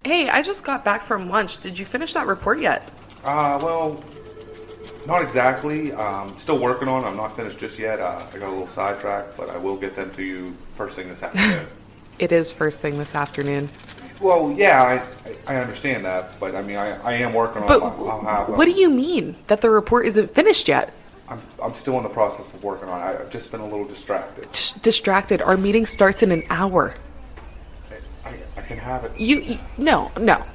Hey, I just got back from lunch. Did you finish that report yet? Well, not exactly. Still working on it. I'm not finished just yet. I got a little sidetracked, but I will get them to you first thing this afternoon. It is first thing this afternoon. Well, yeah, I understand that, but I mean, I am working on But it. I'll have. what do you mean that the report isn't finished yet? I'm still in the process of working on it. I've just been a little distracted. Distracted. Our meeting starts in an hour. I can have it. No.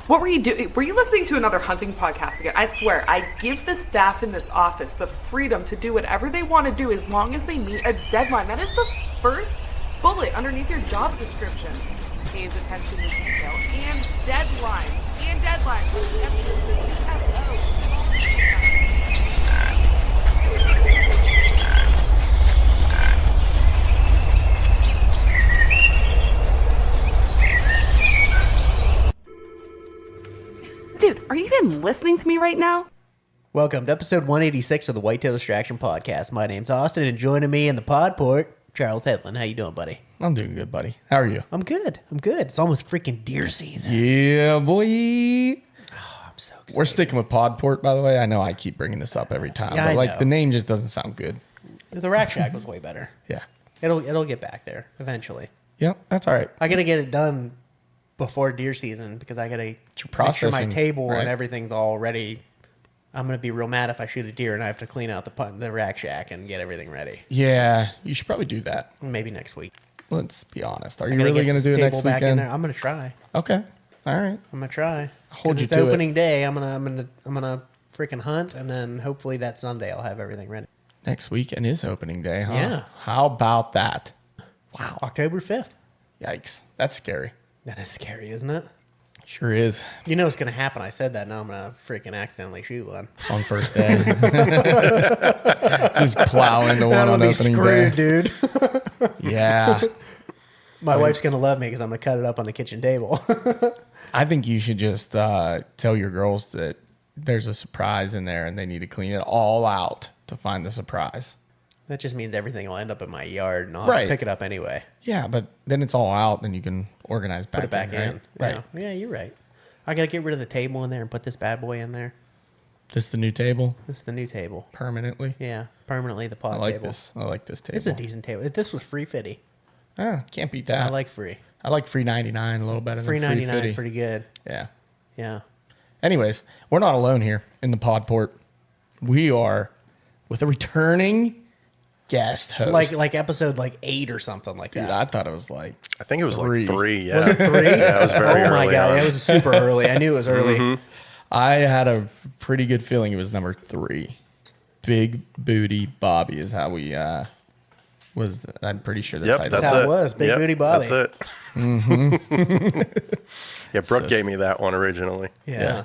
What were you doing? Were you listening to another hunting podcast again? I swear, I give the staff in this office the freedom to do whatever they want to do as long as they meet a deadline. That is the first bullet underneath your job description. Pays attention to detail and deadlines. And deadlines. Dude, are you even listening to me right now? Welcome to episode 186 of the Whitetail Distraction Podcast. My name's Austin, and joining me in the PodPort, Charles Hedlund. How you doing, buddy? I'm doing good, buddy. How are you? I'm good. It's almost freaking deer season. Yeah, boy. Oh, I'm so excited. We're sticking with PodPort, by the way. I know I keep bringing this up every time, Yeah, but I know. the name just doesn't sound good. The Rack Shack was way better. Yeah. It'll get back there eventually. Yep, that's all right. I gotta get it done before deer season because I gotta make sure my processing, table right? and everything's all ready. I'm gonna be real mad if I shoot a deer and I have to clean out the Rack Shack and get everything ready. Yeah, you should probably do that. Maybe next week. Let's be honest. Are I you gotta really get going to this do it table next back in weekend? there. I'm gonna try. Okay. All right. I'm gonna try. Hold 'Cause you it's to it. opening day. I'm gonna freaking hunt, and then hopefully that Sunday I'll have everything ready. Next weekend is opening day, huh? Yeah. How about that? Wow, October 5th. Yikes. That's scary. That is scary, isn't it? Sure is. You know what's gonna happen. I said that. Now I'm gonna freaking accidentally shoot one. On first day. Just plow into one on opening day. dude. Yeah. My wife's gonna love me because I'm gonna cut it up on the kitchen table. I think you should just tell your girls that there's a surprise in there and they need to clean it all out to find the surprise. That just means everything will end up in my yard, and I'll Right. pick it up anyway. Yeah, but then it's all out, then you can organize back Put it back in. Right. Yeah. Yeah, you're right. I gotta get rid of the table in there and put this bad boy in there. This is the new table This is the new table. permanently. Yeah, permanently the pod I like table. this. I like this table. It's a decent table. This was free fitty. Can't beat that. I like free. I like free 99 a little better Free than 99 free is pretty good. Yeah. Yeah. Anyways, we're not alone here in the PodPort. We are with a returning guest host. Like episode 8 or something like Dude, that. I thought it was like I think it was three. like 3. Yeah. Was it 3? Yeah, it was very Oh my early god, on. it was super early. I knew it was early. Mm-hmm. I had a pretty good feeling it was number 3. Big Booty Bobby is how we I'm pretty sure the Yep, title. that's how it it. was. Big Booty Bobby. That's it. Mm-hmm. Yeah, Brooke gave me that one originally. Yeah.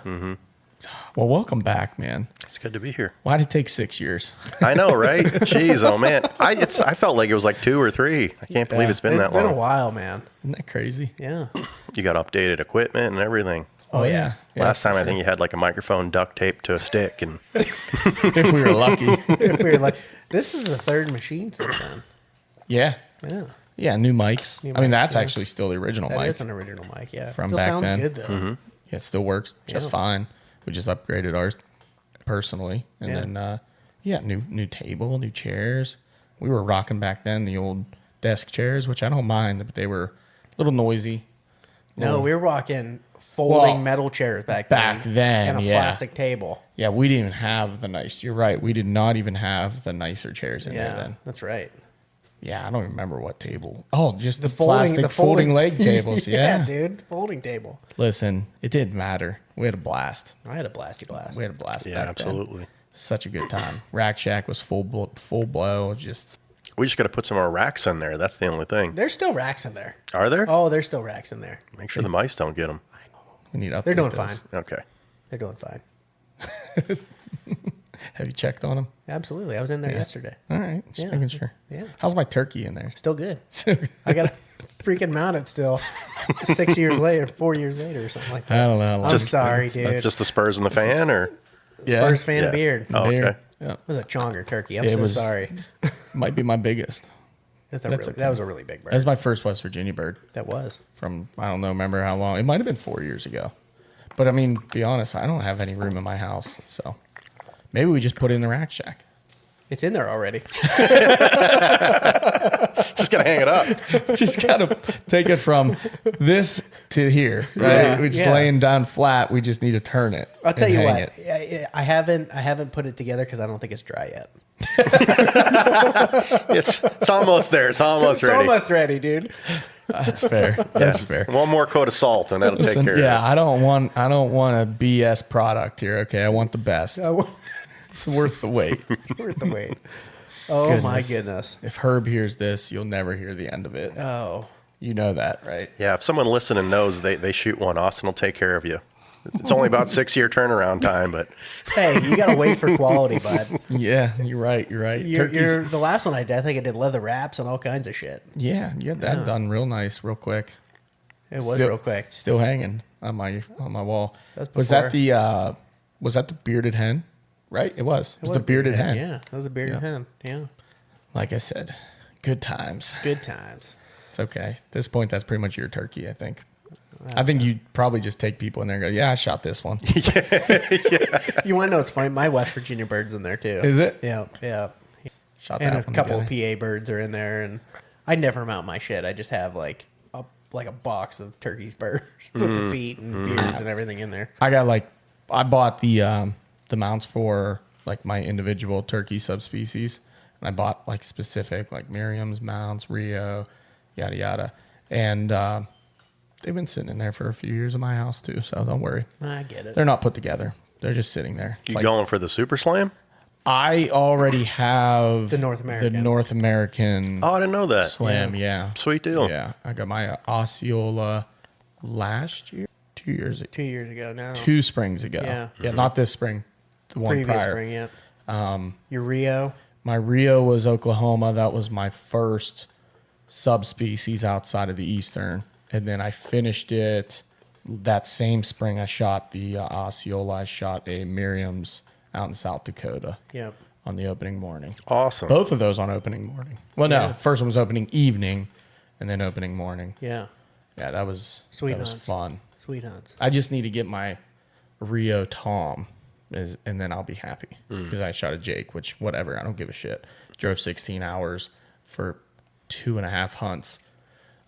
Well, welcome back, man. It's good to be here. Why'd it take 6 years? I know, right? Jeez, oh man. I felt like it was like 2 or 3. I can't believe it's been that It's been a long. while, man. Isn't that crazy? Yeah. You got updated equipment and everything. Oh, yeah. Last time I think you had like a microphone duct taped to a stick, and If we were lucky. We were like, this is the third machine since then. Yeah. Yeah. Yeah, new mics. New I mean, mics, that's yeah. actually still the original That mic. is an original mic, yeah. From Still back sounds then. good, though. Yeah, it still works just Yeah. fine. We just upgraded ours personally. And Yeah. then, new table, new chairs. We were rocking back then the old desk chairs, which I don't mind, but they were a little noisy. No, we were rocking folding Well, metal chairs back then, and a yeah. plastic table. Yeah, we didn't even have the nice. You're right. We did not even have the nicer chairs in there Yeah, then. that's right. Yeah, I don't remember what table. Oh, just the Folding- plastic folding leg tables. Yeah. dude. Folding table. Listen, it didn't matter. We had a blast. I had a blasty blast. We had a blast yeah, back absolutely. then. Such a good time. Rack Shack was full blow. Just We just got to put some more racks in there. That's the only thing. There's still racks in there. Are there? Oh, there's still racks in there. Make sure the mice don't get them. we need to update They're doing those. fine. Okay. They're doing fine. Have you checked on them? Absolutely. I was in there yesterday. All right, just Yeah. making sure. Yeah. How's my turkey in there? Still good. I got to freaking mount it still 6 years later, 4 years later or something like that. I don't know. I'm sorry, dude. That's just the spurs in the fan, or Spurs fan Yeah. of beard. Oh, okay. Yeah, It was a chonger turkey. I'm It so was- sorry. might be my biggest. That was a really big bird. That's my first West Virginia bird That was. from, I don't know, remember how long. It might have been 4 years ago. But I mean, be honest, I don't have any room in my house. So maybe we just put it in the rack shack. It's in there already. Just gonna hang it up. Just gotta take it from this to here, right? Yeah, We're just yeah. laying down flat. We just need to turn it. I'll tell and you hang what. it. I haven't put it together because I don't think it's dry yet. It's almost there. It's almost It's ready. almost ready, dude. That's fair. That's fair. One more coat of salt and that'll Listen, take care yeah, of I don't want a BS product here. Okay, I want the best. It's worth the wait. It's worth the wait. Oh my goodness. If Herb hears this, you'll never hear the end of it. Oh. You know that, right? it. Yeah, if someone listening knows they shoot one, Austin will take care of you. It's only about 6-year turnaround time, but Hey, you gotta wait for quality, bud. Yeah, you're right. You're right. You're the last one I did. I think I did leather wraps and all kinds of shit. Yeah, you got that done real nice, real quick. It was Still- real quick. Still hanging on my wall. That's Was that the bearded hen? Right? It was. It was the bearded hen. Yeah, that was a bearded hen. Yeah. Like I said, good times. Good times. It's okay. At this point, that's pretty much your turkey, I think. I think you probably just take people in there and go, yeah, I shot this one. You want to know what's funny? My West Virginia bird's in there too. Is it? Yeah, yeah. Shot And that a one couple of guy. PA birds are in there, and I never mount my shit. I just have like a box of turkey spurs with the feet and beards and everything in there. I bought the mounts for like my individual turkey subspecies. And I bought like specific like Miriam's mounts, Rio, yada yada. And they've been sitting in there for a few years in my house too, so don't worry. I get it. They're not put together. They're just sitting there. It's you like, going for the Super Slam? I already have The North American. Oh, I didn't know that. Slam, yeah. Sweet deal. Yeah. I got my Osceola last year, 2 years ago. 2 years ago now. 2 springs ago. Yeah. Yeah, not this spring. The one Previous prior. spring, yeah. Your Rio. My Rio was Oklahoma. That was my first subspecies outside of the Eastern. And then I finished it that same spring. I shot the Osceola. I shot a Miriam's out in South Dakota Yep. on the opening morning. Awesome. Both of those on opening morning. Well, no, Yeah. first one was opening evening and then opening morning. Yeah. Yeah, that was Sweet was hunts. fun. Sweet hunts. I just need to get my Rio Tom, and then I'll be happy because I shot a Jake, which whatever, I don't give a shit. Drove 16 hours for 2.5 hunts.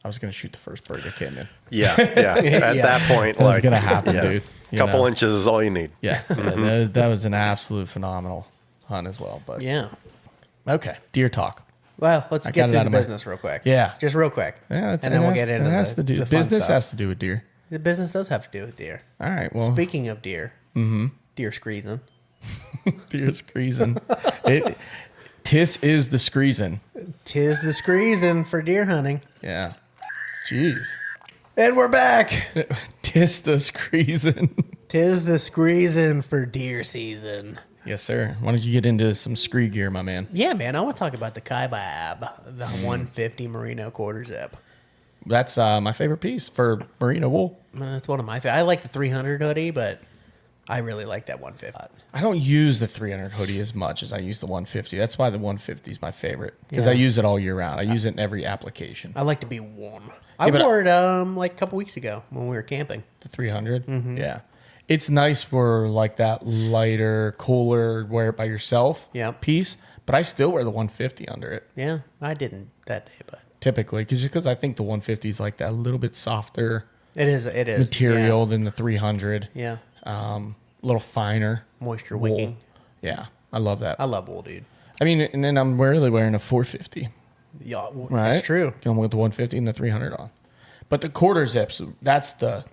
I was gonna shoot the first bird that came in. Yeah, yeah. At Yeah. that point, That's like gonna happen, yeah. dude. You Couple know? inches is all you need. Yeah, that was an absolute phenomenal hunt as well. But Yeah. okay, deer talk. Well, let's I get got it through out the of my- business real quick. Yeah. Just real quick. Yeah, and then we'll get into the fun business stuff. has to do with deer. The business does have to do with deer. All right, well, Speaking of deer, deer screezing. deer screezing. Tis is the screezing. Tis the screezing for deer hunting. Yeah. Jeez. And we're back. Tis the screezing. Tis the screezing for deer season. Yes, sir. Why don't you get into some scree gear, my man? Yeah, man, I want to talk about the Kaibab, the 150 Merino quarter zip. That's my favorite piece for merino wool. That's one of my favorites. I like the 300 hoodie, but I really like that 150. I don't use the 300 hoodie as much as I use the 150. That's why the 150 is my favorite because Yeah. I use it all year round. I use it in every application. I like to be warm. I Yeah, but wore it like a couple weeks ago when we were camping. The 300, yeah, it's nice for like that lighter, cooler, wear it by yourself Yep. piece. But I still wear the 150 under it Yeah, I didn't that day, but typically because I think the 150 is like that little bit softer it is material than the 300. Yeah, A little finer moisture wool. wicking. Yeah, I love that. I love wool, dude. I mean, and then I'm really wearing a 450. Yeah, Right, that's true. Going with the 150 and the 300 on, but the quarter zips. That's the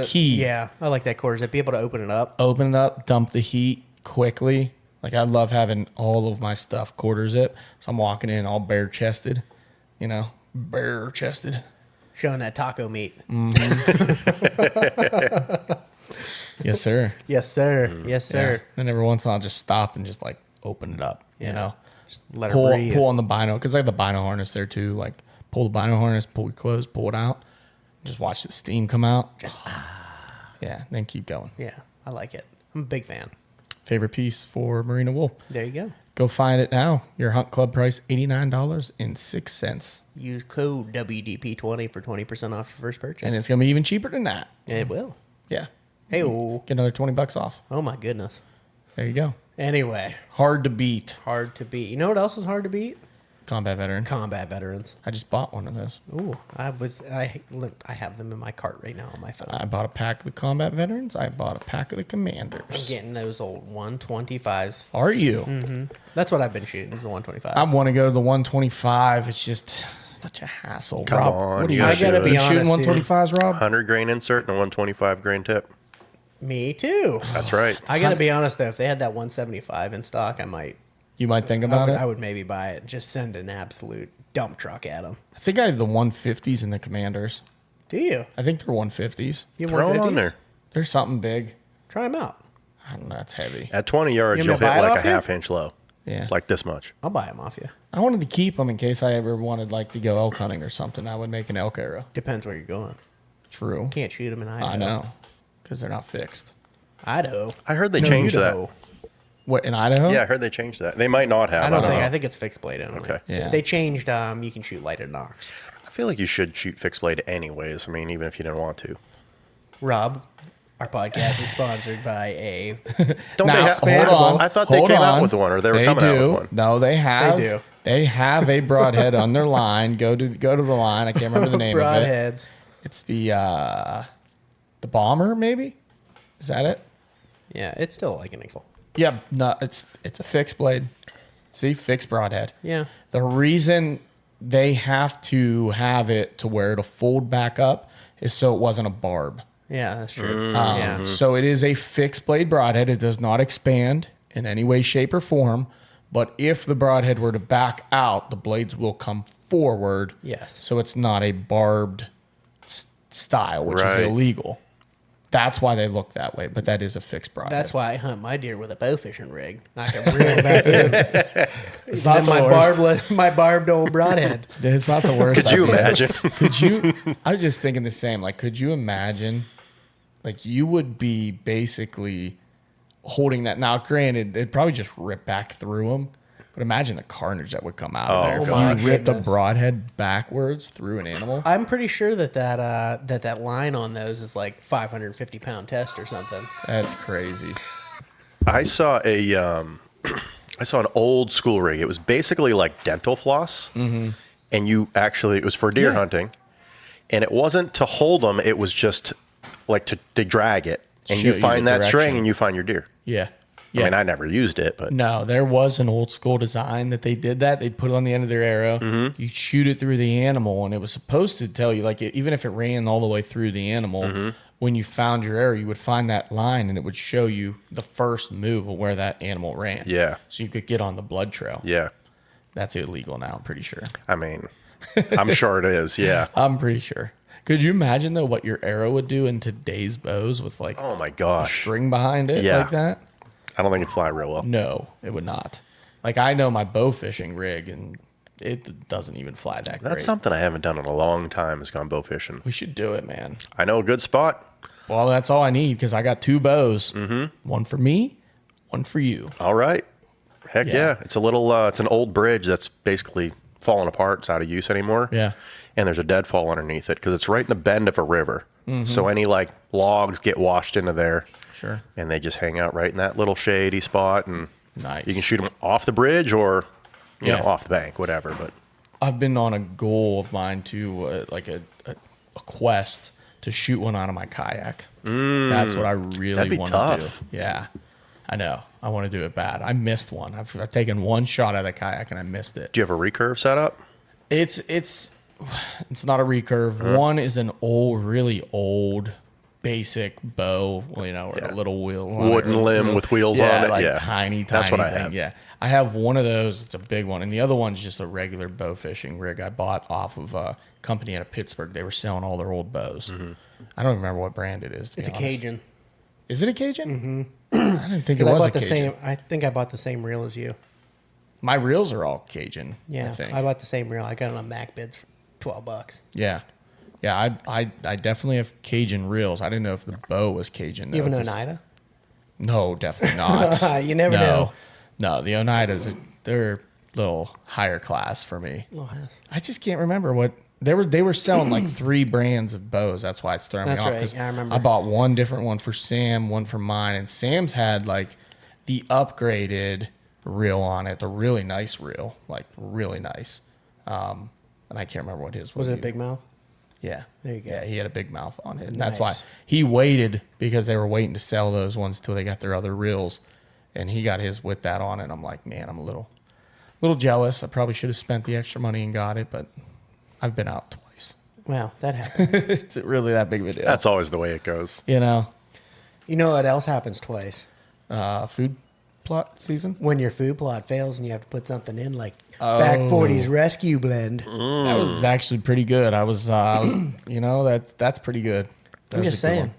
key. Yeah, I like that quarter zip. Be able to open it up. Open it up, dump the heat quickly. Like I love having all of my stuff quarter zip. So I'm walking in all bare chested, bare chested. Showing that taco meat. Yes, sir. Yes, sir. Yes, Yeah. sir. Then every once in a while, I'll just stop and just like open it up. Yeah. Just let her pull breathe. on the bino because I have the bino harness there too. Like pull the bino harness, pull it close, pull it out. Just watch the steam come out. Yeah, then keep going. Yeah, I like it. I'm a big fan. Favorite piece for merino wool. There you go. Go find it now. Your hunt club price, $89.06. Use code WDP20 for 20% off your first purchase. And it's going to be even cheaper than that. It will. Yeah. Hey, Get another $20 off. oh my goodness. There you go. Anyway, Hard to beat. hard to beat. You know what else is hard to beat? Combat veteran. Combat veterans. I just bought one of those. Ooh, I have them in my cart right now on my phone. I bought a pack of the combat veterans. I bought a pack of the I'm commanders. getting those old 125s. Are you? That's what I've been shooting, is the 125s. I want to go to the 125. It's just such a hassle. Come Rob, on, what are you you I gotta shooting? be You shooting honest, dude. 125s, Rob? 100 grain insert and a 125 grain tip. Me too. That's right. I gotta be honest though, if they had that 175 in stock, I might. You might think about it. I would maybe buy it. Just send an absolute dump truck at them. I think I have the 150s in the commanders. Do you? I think they're 150s. You have Throw them 150s? on there. There's something big. Try them out. I don't know. That's heavy. At 20 yards, You you'll want me hit to buy it like a off you? half-inch low. Yeah. Like this much. I'll buy them off you. I wanted to keep them in case I ever wanted like to go elk hunting or something. I would make an elk arrow. Depends where you're going. True. Can't shoot them in Idaho. I know. Because they're not fixed. Idaho. I heard they No, changed Idaho. What, in Idaho? that. Yeah, I heard they changed that. They might not have. I don't think. know. I think it's fixed blade only. Okay. Yeah. They changed. You can shoot lighted Nox. I feel like you should shoot fixed blade anyways. I mean, even if you didn't want to. Rob, our podcast is sponsored by a. Don't Now, they have? hold on. I thought they Hold came on. out with one, or they were They coming out do. with one. No, they have. They do. They have a broadhead on their line. Go to the line. I can't remember the name of it. Broadheads. It's the bomber, maybe. Is that it? Yeah, it's still like an example. Yeah. No, it's a fixed blade. See, fixed broadhead. Yeah. The reason they have to have it to where it'll fold back up is so it wasn't a barb. Yeah, that's true. Mm. Yeah. So it is a fixed blade broadhead. It does not expand in any way, shape, or form. But if the broadhead were to back out, the blades will come forward. Yes. So it's not a barbed style, which is Right. illegal. That's why they look that way. But that is a fixed broadhead. That's why I hunt my deer with a bow fishing rig. I can reel them back in. it's not Then the worst. my barbed old broadhead. It's not the worst. Could you idea. imagine? Could you? I was just thinking the same. Like, could you imagine? Like, you would be basically holding that. Now, granted, it'd probably just rip back through them. But imagine the carnage that would come out of there Oh if my you ripped a goodness. broadhead backwards through an animal. I'm pretty sure that line on those is like 550 pound test or something. That's crazy. I saw an old school rig. It was basically like dental floss, and it was for deer hunting, and it wasn't to hold them. It was just like to drag it, and Show you you find the that direction. string, and you find your deer. Yeah. I Yeah. mean, I never used it, but No, there was an old school design that they did that. They'd put it on the end of their arrow. You shoot it through the animal, and it was supposed to tell you, like, even if it ran all the way through the animal, when you found your arrow, you would find that line, and it would show you the first move of where that animal ran. Yeah. So you could get on the blood trail. yeah. That's illegal now, I'm pretty sure. I mean, I'm sure it is. Yeah. I'm pretty sure. Could you imagine, though, what your arrow would do in today's bows with, like, Oh my a gosh. string behind it Yeah. like that? I don't think it'd fly real well. No, it would not. Like, I know my bow fishing rig, and it doesn't even fly that That's great. something I haven't done in a long time. Is gone bow fishing. We should do it, man. I know a good spot. Well, that's all I need because I got 2 bows. One for me, one for you. All right. Heck Yeah. yeah. It's a little. It's an old bridge that's basically fallen apart. It's out of use anymore. Yeah. And there's a deadfall underneath it because it's right in the bend of a river. So any like logs get washed into there, Sure. and they just hang out right in that little shady spot. And Nice. you can shoot them off the bridge or, you know, Yeah. off the bank, whatever. But I've been on a goal of mine to, like a quest to shoot one out of my kayak. That's what I really That'd be want tough. to do. Yeah. I know. I want to do it bad. I missed one. I've taken one shot at a kayak and I missed it. do you have a recurve set up? It's not a recurve. One is an really old, basic bow. Well, you know, or a little wheel, on it, Wooden or limb with wheels yeah, on it. like Yeah, tiny That's what I thing. have. Yeah, I have one of those. It's a big one, and the other one's just a regular bow fishing rig I bought off of a company out of Pittsburgh. They were selling all their old bows. I don't remember what brand it is. To It's a be honest. Cajun. Is it a Cajun? I didn't think it 'Cause I was a bought the Cajun. same. I think I bought the same reel as you. My reels are all Cajun. Yeah, I think. I bought the same reel. I got it on MacBids for $12. Yeah. Yeah, I definitely have Cajun reels. I didn't know if the bow was Cajun. You though, have an 'cause- Oneida? No, definitely not. You never know. No, the Oneidas, they're a little higher class for me. Oh, yes. I just can't remember what they were selling like 3 brands of bows. That's why it's throwing me That's off. right. 'Cause Yeah, I remember. I bought one different one for Sam, one for mine, and Sam's had like the upgraded reel on it, the really nice reel, like really nice. And I can't remember what his was. Was it a either. big mouth? Yeah. There you go. Yeah, he had a big mouth on it. And that's why Nice. he waited, because they were waiting to sell those ones till they got their other reels. And he got his with that on it. I'm like, man, I'm a little jealous. I probably should have spent the extra money and got it, but I've been out twice. Well, that happens. It's really that big of a deal. That's always the way it goes. You know, You know what else happens twice? food plot season. When your food plot fails and you have to put something in, like Back 40's Rescue Blend. That was actually pretty good. I was you know, that's pretty good. That I'm was just a good saying. one.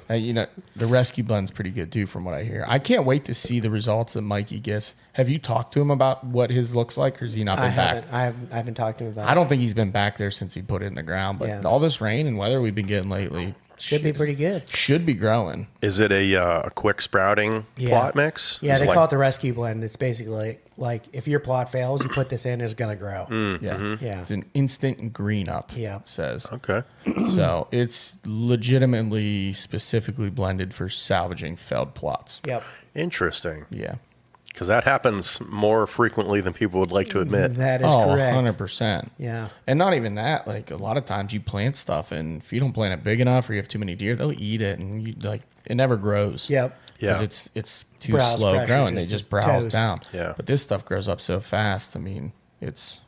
You know, the rescue blend's pretty good too, from what I hear. I can't wait to see the results that Mikey gets. Have you talked to him about what his looks like, or has he not been back? I haven't talked to him about I it. don't think he's been back there since he put it in the ground. But Yeah. all this rain and weather we've been getting lately Should be pretty good. Should be growing. Is it a quick sprouting plot mix? Yeah, Is they it call it the Rescue Blend. It's basically like if your plot fails, you put this in, it's going to grow. Yeah, Yeah. It's an instant green up. Yeah. it says. Okay. So it's legitimately specifically blended for salvaging felled plots. Yep. Interesting. Yeah. Because that happens more frequently than people would like to admit. That is Oh, correct. 100%. Yeah. And not even that. Like, a lot of times you plant stuff, and if you don't plant it big enough or you have too many deer, they'll eat it, and you like it never grows. Yep. Yeah. Because it's too Browse slow pressure growing. They is just just browse toast. down. Yeah. But this stuff grows up so fast. I mean, it's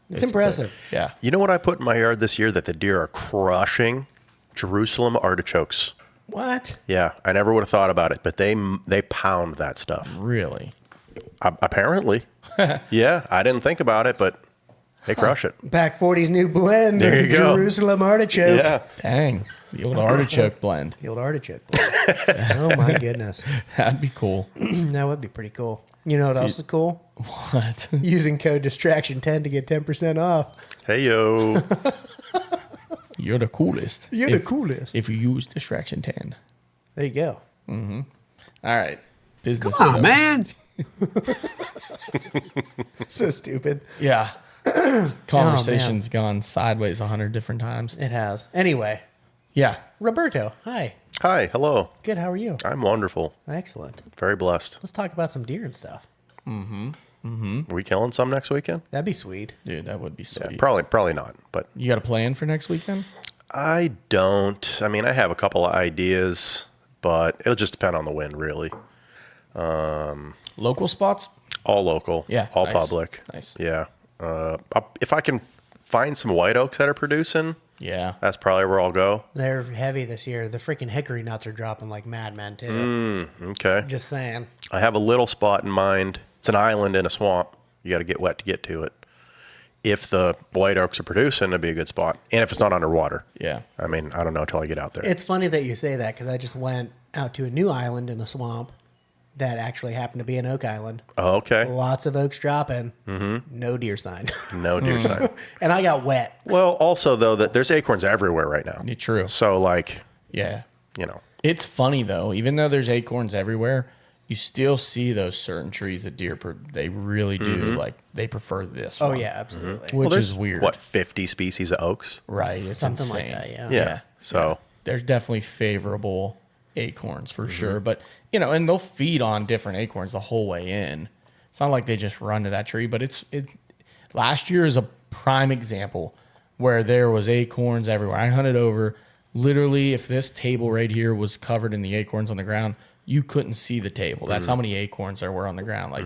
impressive. quick. Yeah. You know what I put in my yard this year that the deer are crushing? Jerusalem artichokes. What? Yeah, I never would have thought about it, but they pound that stuff. Really. Apparently. Yeah, I didn't think about it, but they crush it. Back 40's new blend. There you go. Jerusalem artichoke. Yeah. Dang. The old artichoke blend. The old artichoke blend. Oh my goodness. That'd be cool. That would be pretty cool. You know what else is cool? What? Using code distraction10 to get 10% off. Hey, yo. You're the coolest. You're the coolest. If you use Distraction 10. There you go. All right. Business. Come on, man. So stupid. Yeah. Conversation's gone sideways 100 different times. It has. Anyway, Yeah. Roberto, hi. Hi, hello. Good. How are you? I'm wonderful. Excellent. Very blessed. Let's talk about some deer and stuff. Are we killing some next weekend? That'd be sweet. Dude, that would be Yeah, sweet. probably not, but You got a plan for next weekend? I don't. I mean, I have a couple of ideas, but it'll just depend on the wind, really. Local spots? All local. Yeah, All nice. public. Nice. Yeah. If I can find some white oaks that are producing, Yeah. that's probably where I'll go. They're heavy this year. The freaking hickory nuts are dropping like madmen, too. Okay. Just saying. I have a little spot in mind. It's an island in a swamp. You got to get wet to get to it. If the white oaks are producing, it'd be a good spot. And if it's not underwater. Yeah. I mean, I don't know until I get out there. It's funny that you say that because I just went out to a new island in a swamp that actually happened to be an oak island. Oh, okay. Lots of oaks dropping. No deer sign. No deer sign. And I got wet. Well, also, though, that there's acorns everywhere right now. Yeah, true. So, like, Yeah. you know. It's funny, though. Even though there's acorns everywhere, you still see those certain trees that deer, they really do, like, they prefer this Oh, one. yeah, absolutely. Which there's, is weird. What, 50 species of oaks? Right. It's Something like insane. that, yeah. Yeah. So, There's definitely favorable acorns for Mm-hmm. sure. But, you know, and they'll feed on different acorns the whole way in. It's not like they just run to that tree, but last year is a prime example where there was acorns everywhere. I hunted over, literally, if this table right here was covered in the acorns on the ground, you couldn't see the table. That's how many acorns there were on the ground, like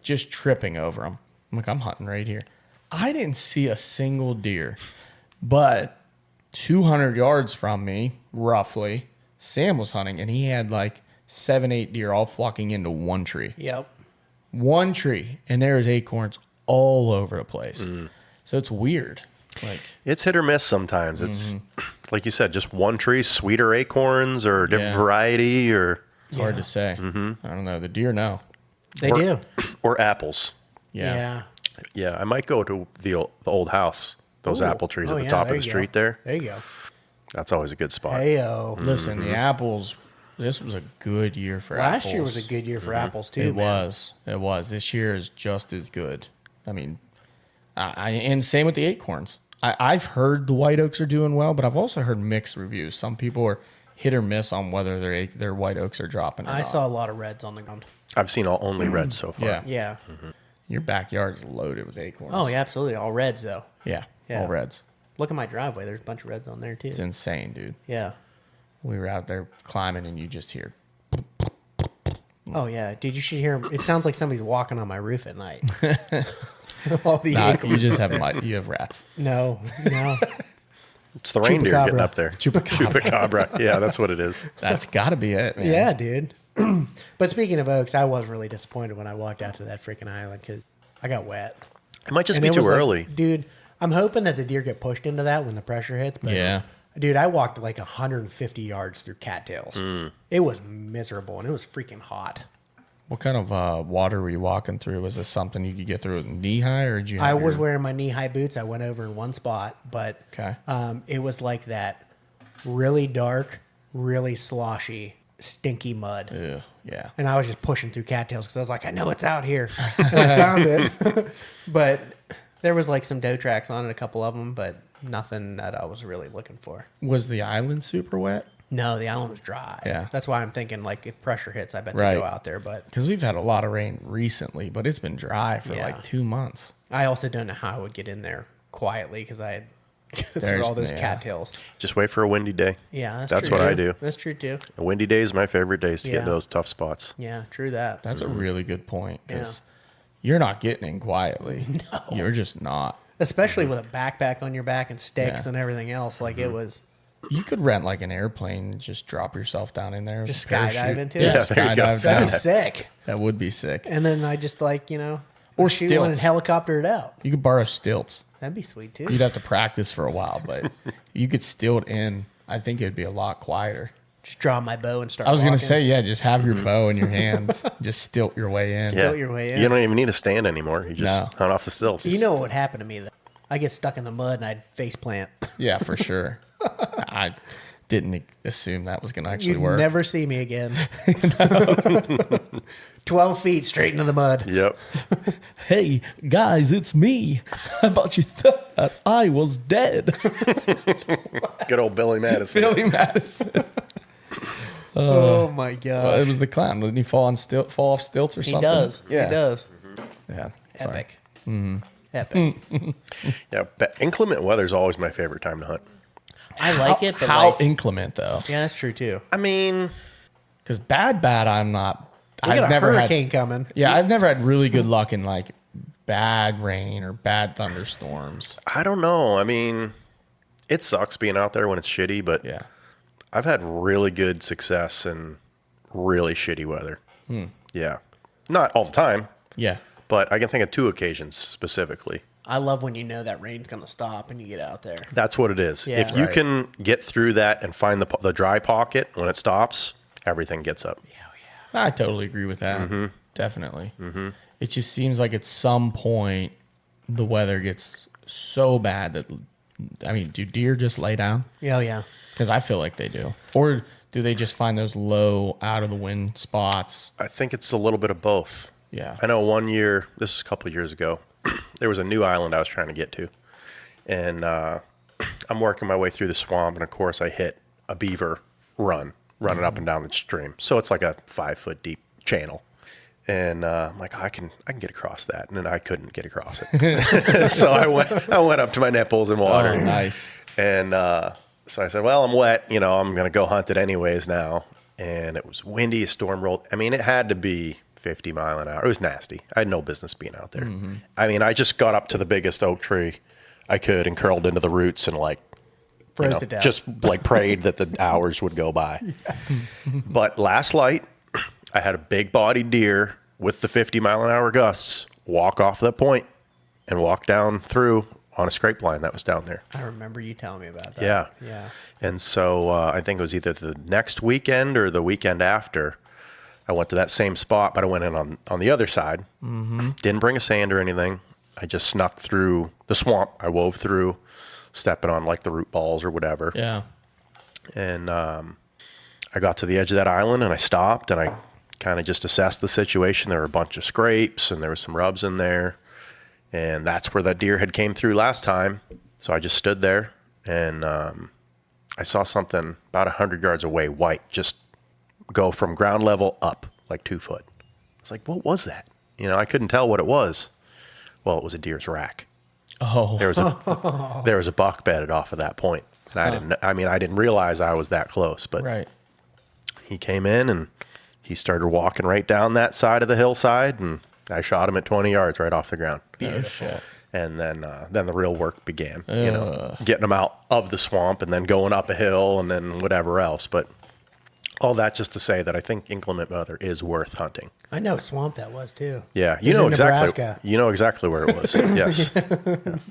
just tripping over them. I'm like, I'm hunting right here. I didn't see a single deer, but 200 yards from me, roughly, Sam was hunting, and he had like 7-8 deer all flocking into one tree. Yep. One tree, and there's acorns all over the place. So it's weird. Like, it's hit or miss sometimes. It's, like you said, just one tree, sweeter acorns or different Yeah. variety or it's hard to say. I don't know. The deer know. They or, do. or apples. Yeah. Yeah, I might go to the old house. Those Ooh. apple trees Oh, at the yeah, top there of the you go. street there. There you go. That's always a good spot. Heyo. Listen, the apples, this was a good year for apples. Last year was a good year for apples too. It man. was. This year is just as good. I mean, and same with the acorns. I've heard the white oaks are doing well, but I've also heard mixed reviews. Some people are hit or miss on whether their white oaks are dropping or I not. saw a lot of reds on the ground. I've seen only red so far. Yeah. Yeah. Your backyard is loaded with acorns. Oh yeah, absolutely. All reds though. Yeah, Yeah. all reds. Look at my driveway. There's a bunch of reds on there too. It's insane, dude. Yeah. We were out there climbing, and you just hear. Oh yeah, dude. You should hear. It sounds like somebody's walking on my roof at night. All the Nah, acorns. you just have you have rats. No. It's the reindeer Chupacabra. getting up there. Chupacabra. Yeah, that's what it is. That's got to be it, man. Yeah, dude. But speaking of oaks, I was really disappointed when I walked out to that freaking island because I got wet. It might just And be it too was like, early. dude. I'm hoping that the deer get pushed into that when the pressure hits. But Yeah. dude, I walked like 150 yards through cattails. It was miserable and it was freaking hot. What kind of water were you walking through? Was this something you could get through with knee high, or did you? I Have was your- wearing my knee-high boots. I went over in one spot, but Okay. it was like that really dark, really sloshy, stinky mud. Ew, yeah. And I was just pushing through cattails because I was like, I know it's out here. And I found it. But there was like some doe tracks on it, a couple of them, but nothing that I was really looking for. Was the island super wet? No, the island was dry. Yeah. That's why I'm thinking like if pressure hits, I bet Right. they go out there. But Because we've had a lot of rain recently, but it's been dry for Yeah. like 2 months. I also don't know how I would get in there quietly because I had through There's- all those yeah. cattails. Just wait for a windy day. Yeah, That's true what I too. do. That's true too. A windy day is my favorite days to Yeah. get those tough spots. Yeah, true that. That's a really good point, because you're not getting in quietly. No. You're just not. Especially with a backpack on your back and sticks Yeah. and everything else. Like it was You could rent like an airplane and just drop yourself down in there. with just a parachute. skydive into Yeah, it. there you go. skydive That'd be down. sick. That would be sick. And then I just like, Or shoot one and stilts. helicopter it out. You could borrow stilts. That'd be sweet too. You'd have to practice for a while, but you could stilt in. I think it'd be a lot quieter. Just draw my bow and start I was going to walking. say, yeah, just have your bow in your hands. Just stilt your way in. Stilt your way in. You don't even need a stand anymore. You just No. hunt off the stilts. You know what would happen to me though? I get stuck in the mud and I'd face plant. Yeah, for sure. I didn't assume that was going to actually You'd work. never see me again. 12 feet straight into the mud. Yep. Hey, guys, it's me. How about you thought that I was dead? Good old Billy Madison. Billy Madison. Oh my god. Well, it was the clown. Didn't he fall off stilts or He something? does. Yeah. He does. Yeah. Sorry. Epic. Epic. Yeah, but inclement weather is always my favorite time to hunt. I like it, but How like, inclement though? yeah, that's true too. I mean, Because bad, I'm not. We got I've a never hurricane had. coming. Yeah, I've never had really good luck in like bad rain or bad thunderstorms. I don't know. I mean, it sucks being out there when it's shitty, but Yeah. I've had really good success in really shitty weather. Yeah. Not all the time, Yeah. but I can think of 2 occasions specifically. I love when you know that rain's gonna stop and you get out there. That's what it is. Yeah. If you Right. can get through that and find the dry pocket when it stops, everything gets up. I totally agree with that. Definitely. It just seems like at some point the weather gets so bad that, I mean, do deer just lay down? Yeah, yeah. Because I feel like they do. Or do they just find those low, out of the wind spots? I think it's a little bit of both. Yeah. I know one year, this is a couple of years ago, there was a new island I was trying to get to. And I'm working my way through the swamp, and of course I hit a beaver running up and down the stream. So it's like a 5-foot deep channel. And I'm like, I can get across that. And then I couldn't get across it. So I went up to my nipples in water. Oh, nice. And so I said, well, I'm wet. I'm going to go hunt it anyways now. And it was windy. A storm rolled. I mean, it had to be 50 mile an hour. It was nasty. I had no business being out there. I mean, I just got up to the biggest oak tree I could and curled into the roots and like, Froze to death. just like prayed that the hours would go by. But last light, I had a big bodied deer with the 50 mile an hour gusts walk off that point and walk down through on a scrape line that was down there. I remember you telling me about that. Yeah. Yeah. And so I think it was either the next weekend or the weekend after. I went to that same spot, but I went in on the other side. Mm-hmm. Didn't bring a sand or anything. I just snuck through the swamp. I wove through, stepping on like the root balls or whatever. Yeah. And I I got to the edge of that island and I stopped and I kind of just assessed the situation. There were a bunch of scrapes and there was some rubs in there. And that's where that deer had came through last time. So I just stood there and I saw something about 100 yards away, white, just go from ground level up like 2 foot. I was like, what was that? You know, I couldn't tell what it was. Well, it was a deer's rack. Oh, There was a buck bedded off of that point. And I didn't realize I was that close, but right. he came in and he started walking right down that side of the hillside, and I shot him at 20 yards right off the ground. Oh, shit. And then the real work began, you know, getting him out of the swamp and then going up a hill and then whatever else. But all that just to say that I think inclement weather is worth hunting. I know what swamp that was too. Yeah, It was in Nebraska. You know exactly where it was. Yes, yeah.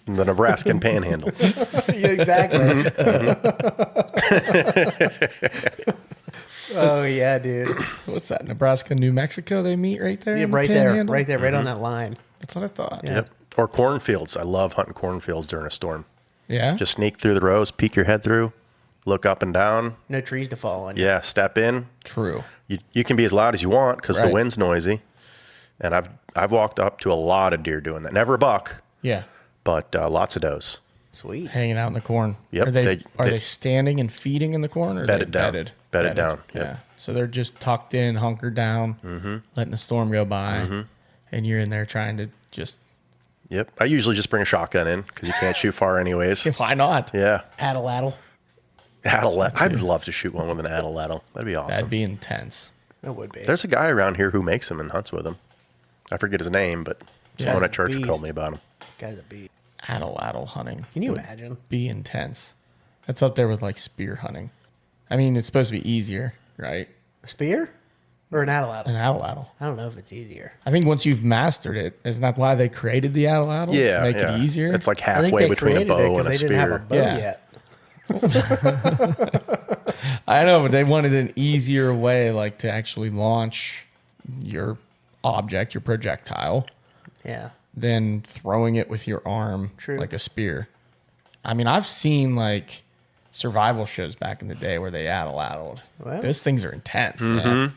The Nebraskan Panhandle. Yeah, exactly. Oh yeah, dude. What's that? Nebraska, New Mexico? They meet right there. Yeah, in the right there, Panhandle? right on that line. That's what I thought. Yeah. Yep. Or cornfields. I love hunting cornfields during a storm. Yeah. Just sneak through the rows, peek your head through, look up and down. No trees to fall on. You. Yeah, step in. True. You can be as loud as you want because the Right. wind's noisy. And I've walked up to a lot of deer doing that. Never a buck, Yeah. but lots of does. Sweet. Hanging out in the corn. Yep, Are they they- standing and feeding in the corn, or are Bedded they down. bedded? Bedded down, yep. Yeah. So they're just tucked in, hunkered down, letting the storm go by, and you're in there trying to just. Yep. I usually just bring a shotgun in because you can't shoot far anyways. Why not? Yeah. Addle. I'd love to shoot one with an addle. That'd be awesome. That'd be intense. That would be. There's a guy around here who makes them and hunts with them. I forget his name, but someone at church beast. told me about him. Guy's a beast. Addle hunting. Can you would imagine? Be intense. That's up there with like spear hunting. I mean, it's supposed to be easier, right? A spear or an addle? An addle. I don't know if it's easier. I think once you've mastered it, isn't that why they created the addle? Yeah. Make yeah. it easier. It's like I think halfway they between a created it bow because and a they spear. didn't have a bow Yeah. yet. I know, but they wanted an easier way, like to actually launch your object, your projectile, Yeah. than throwing it with your arm True. like a spear. I mean, I've seen like survival shows back in the day where they addled. Well. Those things are intense, man.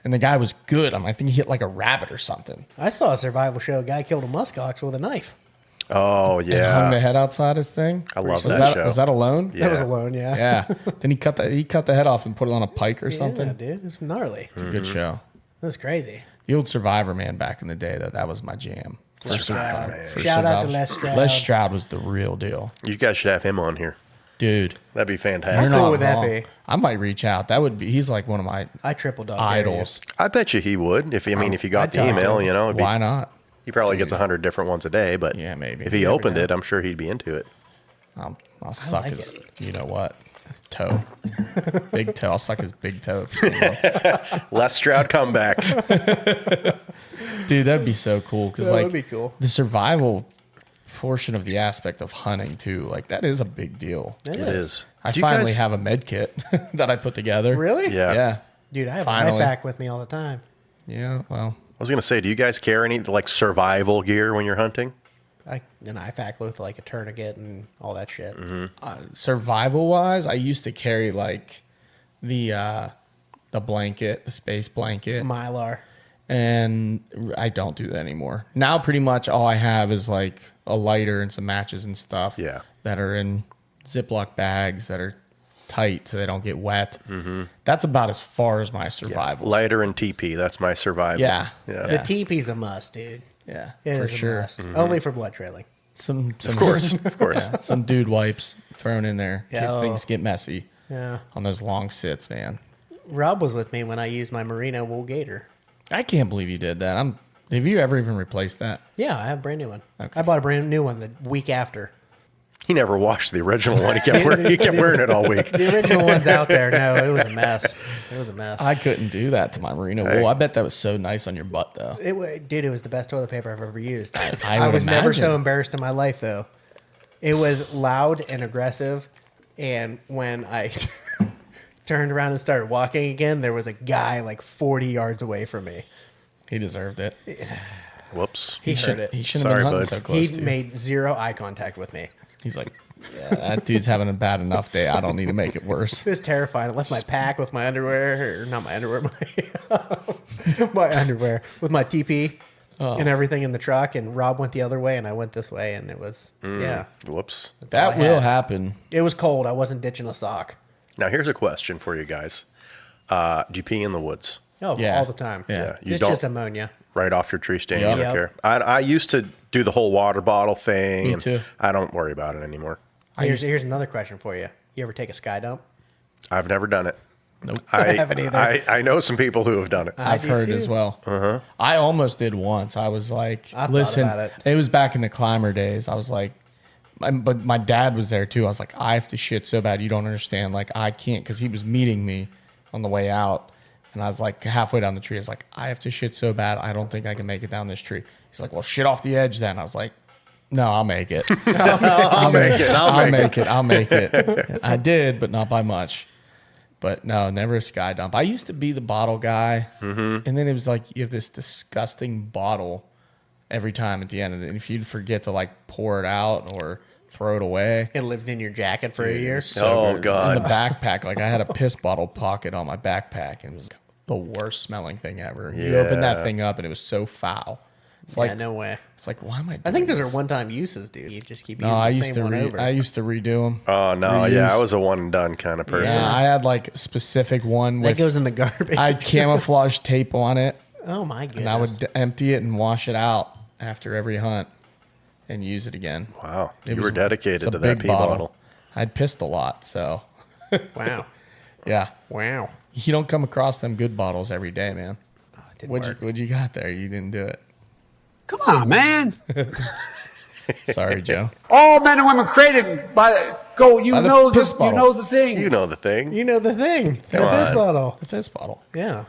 And the guy was good. I think he hit like a rabbit or something. I saw a survival show. A guy killed a muskox with a knife. Oh, And hung the yeah. head outside his thing. I love was that show. Was that alone? Yeah. That was alone, yeah. Yeah. Then he cut the head off and put it on a pike or something. Yeah, dude. It's gnarly. It's a good show. That was crazy. The old Survivor, man, back in the day, that was my jam. For Stroud. for Shout out to survival. Les Stroud. Les Stroud was the real deal. You guys should have him on here. Dude. That'd be How fantastic. cool not would that wrong. be? I might reach out. That would be. He's like one of my I triple dog idols. I bet you he would. If you got I'd the talk to email, him. you know, it'd be, Why not? he probably gets 100 different ones a day. But Yeah, maybe. if he You never opened know. it, I'm sure he'd be into it. I'll suck like his. it. You know what? Toe. Big toe. I'll suck his big toe. If you want. Les Stroud comeback. Dude, that'd be so cool. Because That like would be cool. the survival portion of the aspect of hunting too. Like that is a big deal. It It is. is. I Do you finally guys- have a med kit that I put together. Really? Yeah. Yeah. Dude, I have Finally. an IFAC with me all the time. Yeah. Well, I was gonna say, do you guys carry any like survival gear when you're hunting? An IFAC with like a tourniquet and all that shit. survival wise, I used to carry like the blanket, the space blanket, Mylar. and I don't do that anymore. Now, pretty much all I have is like a lighter and some matches and stuff. Yeah. That are in Ziploc bags that are tight so they don't get wet. That's about as far as my survival. Lighter and TP. That's my survival. Yeah. Yeah. The TP's a must, dude. Yeah, It for is a sure. must. Only for blood trailing. Some Of course. Of course. yeah, some dude wipes thrown in there in case Yeah. things get messy Yeah. on those long sits, man. Rob was with me when I used my Merino wool gator. I can't believe you did that. Have you ever even replaced that? Yeah, I have a brand new one. Okay. I bought a brand new one the week after. He never washed the original one. He kept wearing it all week. The original one's out there. No, it was a mess. It was a mess. I couldn't do that to my merino Hey. wool. I bet that was so nice on your butt, though. Dude, it was the best toilet paper I've ever used. I I would was never so imagine. embarrassed in my life, though. It was loud and aggressive, and when I turned around and started walking again, there was a guy like 40 yards away from me. He deserved it. Whoops. He heard shouldn't- it. He shouldn't Sorry, have been hunting bud. so close He to you. made zero eye contact with me. He's like, Yeah, that dude's having a bad enough day. I don't need to make it worse. It was terrifying. I left my pack with my underwear, or not my underwear, my underwear with my TP and everything in the truck. And Rob went the other way, and I went this way, and it was Whoops. That I will had. happen. It was cold. I wasn't ditching a sock. Now here's a question for you guys. Do you pee in the woods? Oh, Yeah. all the time. Yeah. You It's don't just ammonia. right off your tree stand. Yep. You don't Yep. care. I used to do the whole water bottle thing. Me and too. I don't worry about it anymore. Here's another question for you. You ever take a sky dump? I've never done it. Nope. I haven't either. I know some people who have done it. I I've do heard too. as well. I almost did once. I was like, I thought listen, about it. it was back in the climber days. I was like, but my dad was there too. I was like, I have to shit so bad. You don't understand. Like, I can't, because he was meeting me on the way out. And I was like, halfway down the tree, I was like, I have to shit so bad. I don't think I can make it down this tree. He's like, well, shit off the edge then. I was like, no, I'll make it. I'll make it. I'll make it. I did, but not by much. But no, never a sky dump. I used to be the bottle guy. And then it was like, you have this disgusting bottle every time at the end of it. And if you'd forget to like pour it out or throw it away. It lived in your jacket for a year. Oh, good. God. In the backpack, like I had a piss bottle pocket on my backpack, and it was the worst smelling thing ever. You open that Yeah. thing up, and it was so foul. It's Yeah, like, no way. it's like, why am I? Doing I think those this? are one-time uses, dude. You just keep No, using I the used same to one over. I used to redo them. Oh, no. Yeah, I was a one and done kind of person. Yeah, I had like a specific one that with goes in the garbage. I had camouflage tape on it, Oh my goodness. and I would empty it and wash it out after every hunt and use it again. Wow. It You was- were dedicated it's a to that big pee bottle. I'd pissed a lot, so Wow. yeah. Wow. You don't come across them good bottles every day, man. Oh, it didn't What'd work. you got there? You didn't do it. Come on, man. Sorry, Joe. All men and women created by the go. You By the know piss the bottle. you know the thing. You know the thing. You know the thing. The Come piss on. bottle. The piss bottle. Yeah.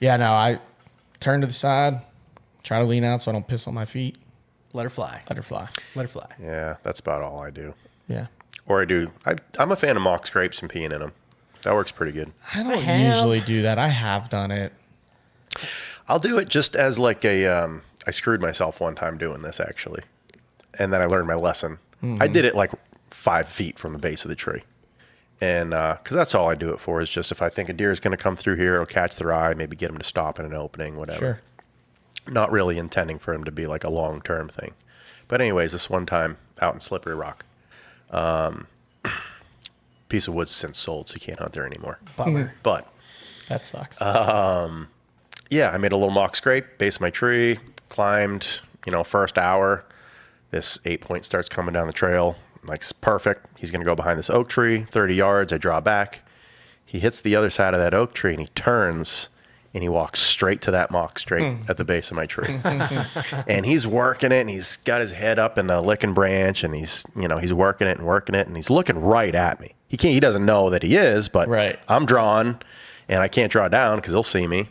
Yeah, no, I turn to the side, try to lean out so I don't piss on my feet, Let her fly. let her fly. Let her fly. Yeah, that's about all I do. Yeah. Or I do. I'm a fan of mock scrapes and peeing in them. That works pretty good. I don't have. usually do that. I have done it. I'll do it just as like a. I screwed myself one time doing this actually, and then I learned my lesson. I did it like 5 feet from the base of the tree, and because that's all I do it for is just if I think a deer is going to come through here, it'll catch their eye, maybe get them to stop in an opening, whatever. Sure. Not really intending for him to be like a long term thing. But anyways, this one time out in Slippery Rock, piece of wood's since sold, so you can't hunt there anymore. Bummer. But That sucks. yeah, I made a little mock scrape, base of my tree, climbed, first hour. This 8-point starts coming down the trail. I'm like, perfect. He's going to go behind this oak tree, 30 yards. I draw back. He hits the other side of that oak tree and he turns and he walks straight to that mock scrape at the base of my tree. And he's working it and he's got his head up in the licking branch and he's working it and he's looking right at me. He doesn't know that he is, but Right. I'm drawing and I can't draw down because he'll see me.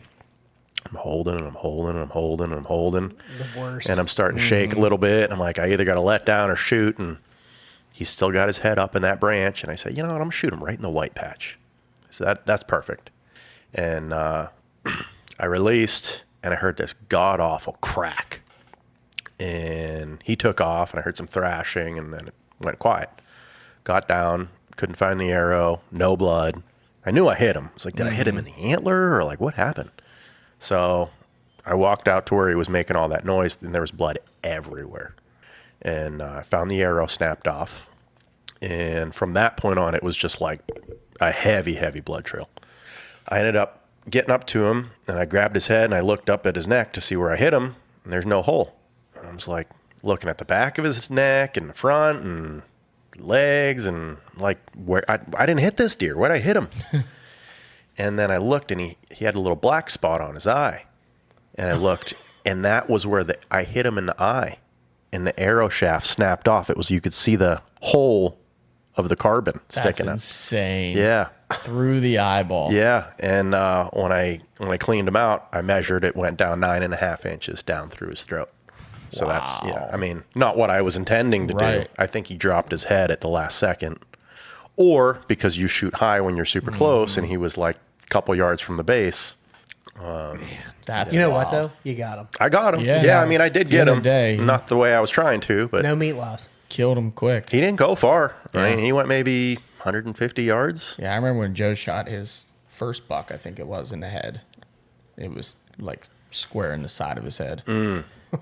I'm holding and I'm holding and I'm holding and I'm holding. The worst. And I'm starting to shake a little bit. I'm like, I either got to let down or shoot. And he's still got his head up in that branch. And I say, you know what? I'm going to shoot him right in the white patch. So that's perfect. And I released and I heard this god awful crack. And he took off and I heard some thrashing and then it went quiet. Got down, couldn't find the arrow, no blood. I knew I hit him. I was like, did I hit him in the antler or like what happened? So I walked out to where he was making all that noise, and there was blood everywhere. And I found the arrow snapped off. And from that point on, it was just like a heavy, heavy blood trail. I ended up getting up to him, and I grabbed his head, and I looked up at his neck to see where I hit him, and there's no hole. And I was like looking at the back of his neck and the front and legs, and like, where I didn't hit this deer. Where'd I hit him? And then I looked, and he had a little black spot on his eye. And I looked, and that was where I hit him in the eye. And the arrow shaft snapped off. You could see the hole of the carbon That's sticking up. insane. Yeah, Through the eyeball. yeah. And when I cleaned him out, I measured it went down 9.5 inches down through his throat. So that's, yeah, I mean, not what I was intending to do. Right. I think he dropped his head at the last second. Or because you shoot high when you're super close, and he was like a couple yards from the base. That's You know wild. what, though? You got him. I got him. Yeah. Yeah, I mean, I did At the get end of him. the day- Not the way I was trying to, but No meat loss. killed him quick. He didn't go far. Yeah. I mean, he went maybe 150 yards. Yeah, I remember when Joe shot his first buck, I think it was, in the head. It was like square in the side of his head.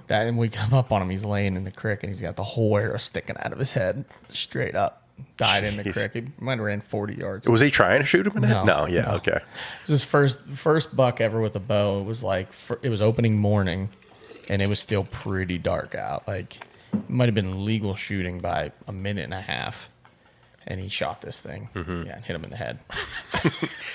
That, and we come up on him, he's laying in the creek, and he's got the whole arrow sticking out of his head, straight up. Died in the creek. He might have ran 40 yards. Was he trying to shoot him in the head? No, No, yeah, no. okay. It was his first buck ever with a bow. It was like, it was opening morning, and it was still pretty dark out. Like, it might have been legal shooting by a minute and a half. And he shot this thing. Yeah, and hit him in the head.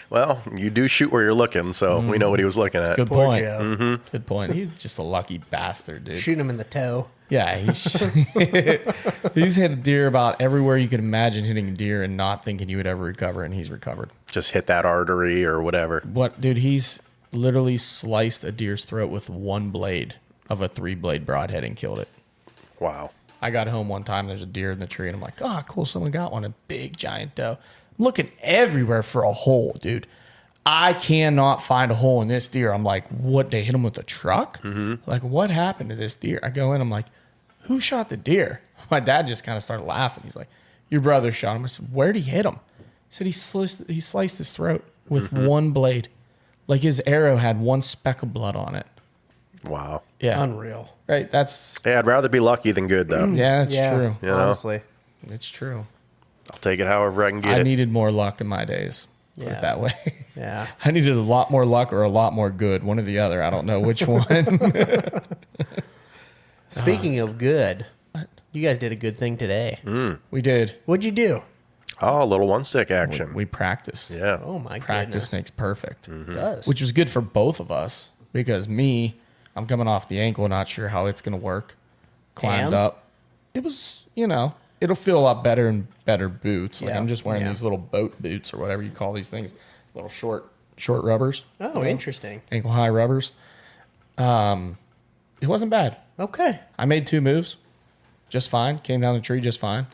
Well, you do shoot where you're looking, so we know what he was looking at. Good Poor point. Joe. Good point. He's just a lucky bastard, dude. Shooting him in the toe. Yeah, he's hit a deer about everywhere you could imagine hitting a deer and not thinking you would ever recover, and he's recovered. Just hit that artery or whatever. What, dude? He's literally sliced a deer's throat with one blade of a 3-blade broadhead and killed it. Wow. I got home one time, there's a deer in the tree, and I'm like, oh, cool, someone got one, a big giant doe. I'm looking everywhere for a hole, dude. I cannot find a hole in this deer. I'm like, what, they hit him with a truck? Like, what happened to this deer? I go in, I'm like, who shot the deer? My dad just kind of started laughing. He's like, your brother shot him. I said, where'd he hit him? He said he sliced his throat with one blade. Like, his arrow had one speck of blood on it. Wow. Yeah. Unreal. Right, that's, Hey, I'd rather be lucky than good, though. yeah, that's Yeah, true. You know? honestly. It's true. I'll take it however I can get I it. needed more luck in my days. Put Yeah. it that way. Yeah. I needed a lot more luck or a lot more good. One or the other. I don't know which one. Speaking of good, you guys did a good thing today. We did. What'd you do? Oh, a little one-stick action. We practiced. Yeah. Oh my Practice goodness. makes perfect. It does. Which was good for both of us because I'm coming off the ankle, not sure how it's going to work. Climbed And? up. It was, it'll feel a lot better in better boots. Like Yeah. I'm just wearing Yeah. these little boat boots or whatever you call these things. Little short rubbers. Oh, interesting. Ankle high rubbers. It wasn't bad. Okay. I made 2 moves, just fine. Came down the tree just fine.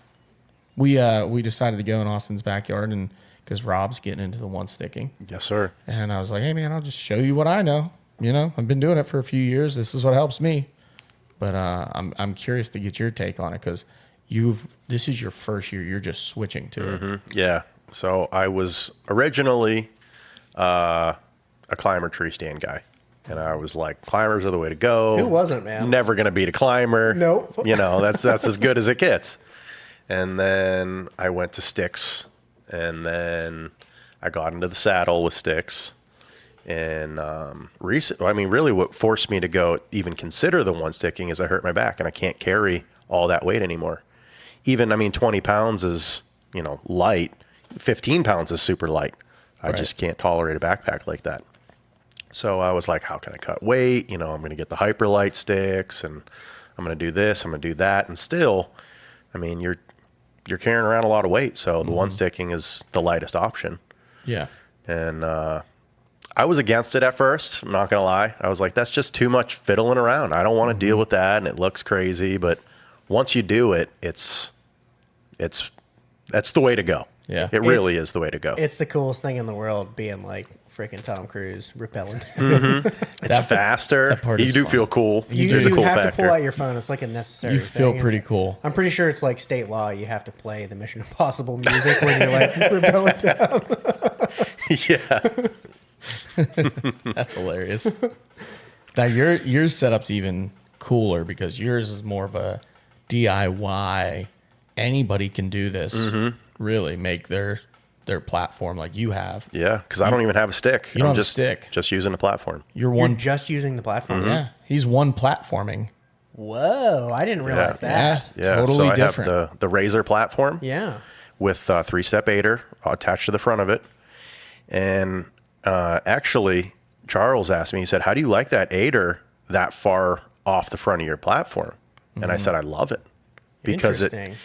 We decided to go in Austin's backyard, and because Rob's getting into the one sticking, Yes, sir. and I was like, "Hey man, I'll just show you what I know. I've been doing it for a few years. This is what helps me." But I'm curious to get your take on it because this is your first year. You're just switching to it. Yeah. So I was originally a climber tree stand guy. And I was like, climbers are the way to go. Who wasn't, man? Never going to beat a climber. Nope. That's as good as it gets. And then I went to sticks. And then I got into the saddle with sticks. And really what forced me to go even consider the one sticking is I hurt my back and I can't carry all that weight anymore. Even, 20 pounds is, light. 15 pounds is super light. I just can't tolerate a backpack like that. So I was like, how can I cut weight? I'm going to get the Hyperlight sticks and I'm going to do this, I'm going to do that. And still, you're carrying around a lot of weight. So the one sticking is the lightest option. Yeah. And I was against it at first. I'm not going to lie. I was like, that's just too much fiddling around. I don't want to deal with that. And it looks crazy. But once you do it, that's the way to go. Yeah. It really is the way to go. It's the coolest thing in the world being like freaking Tom Cruise rappelling. It's faster. that part You is do fun. feel cool. You There's a cool have factor. to pull out your phone. It's like a necessary You feel thing. pretty cool. I'm pretty sure it's like state law. You have to play the Mission Impossible music when you're like rappelling down. Yeah. That's hilarious. Now your setup's even cooler because yours is more of a DIY. Anybody can do this. Really make their platform like you have. Yeah, because I don't even have a stick. You don't I'm have a just stick. Just using the platform. You're You're one. just using the platform. Yeah, he's one platforming. Whoa, I didn't realize that. Yeah, totally so I different. have the Razor platform Yeah. with 3-step aider attached to the front of it. And actually, Charles asked me, he said, how do you like that aider that far off the front of your platform? And I said, I love it. Because Interesting.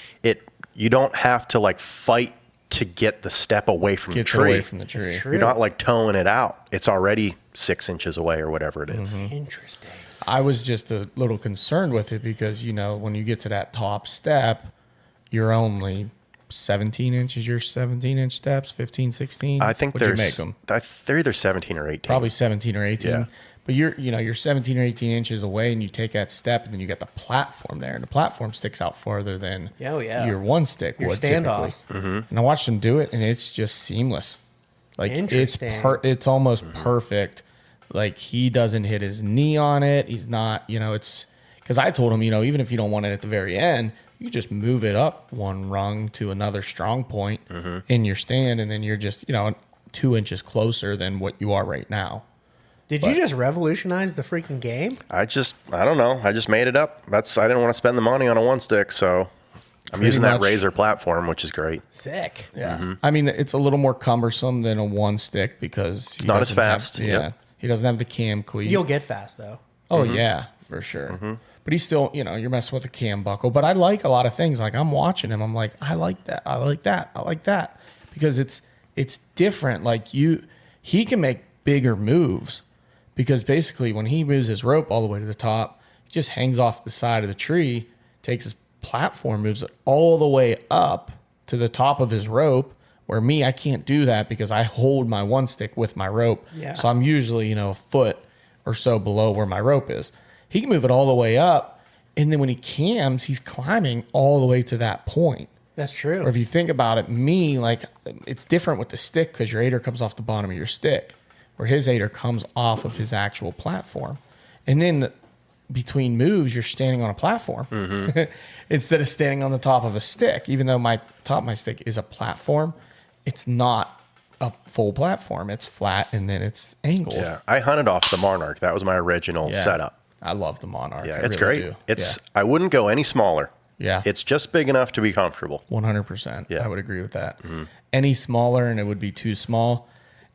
you don't have to like fight to get the step away from Gets the tree. away from the tree. True. You're not like towing it out. It's already 6 inches away or whatever it is. Interesting. I was just a little concerned with it because when you get to that top step, you're only 17 inches. Your 17-inch steps, 15, 16. I think What'd you there's make them? they're either 17 or 18. Probably 17 or 18. Yeah. But you're 17 or 18 inches away, and you take that step, and then you got the platform there, and the platform sticks out farther than your one stick Your would standoff. typically. And I watched him do it, and it's just seamless. Like Interesting. it's almost perfect. Like he doesn't hit his knee on it. He's not, it's because I told him, even if you don't want it at the very end, you just move it up one rung to another strong point in your stand, and then you're just 2 inches closer than what you are right now. Did you just revolutionize the freaking game? I don't know. I just made it up. I didn't want to spend the money on a one stick, so I'm using that Razor platform, which is great. Sick. Yeah. I mean, it's a little more cumbersome than a one stick because it's not as fast. He doesn't have the cam cleat. You'll get fast though. Oh yeah, for sure. But he's still, you're messing with a cam buckle. But I like a lot of things. Like I'm watching him, I'm like, I like that. I like that. I like that because it's different. Like he can make bigger moves. Because basically, when he moves his rope all the way to the top, he just hangs off the side of the tree, takes his platform, moves it all the way up to the top of his rope. Where me, I can't do that because I hold my one stick with my rope. Yeah. So I'm usually, a foot or so below where my rope is. He can move it all the way up. And then when he cams, he's climbing all the way to that point. That's true. Or if you think about it, me, like, it's different with the stick because your aider comes off the bottom of your stick. Where his aider comes off of his actual platform. And then between moves, you're standing on a platform instead of standing on the top of a stick. Even though my top of my stick is a platform, it's not a full platform. It's flat and then it's angled. Yeah, I hunted off the Monarch. That was my original setup. I love the Monarch. Yeah, I it's really great. do. I wouldn't go any smaller. Yeah. It's just big enough to be comfortable. 100%. Yeah. I would agree with that. Any smaller and it would be too small.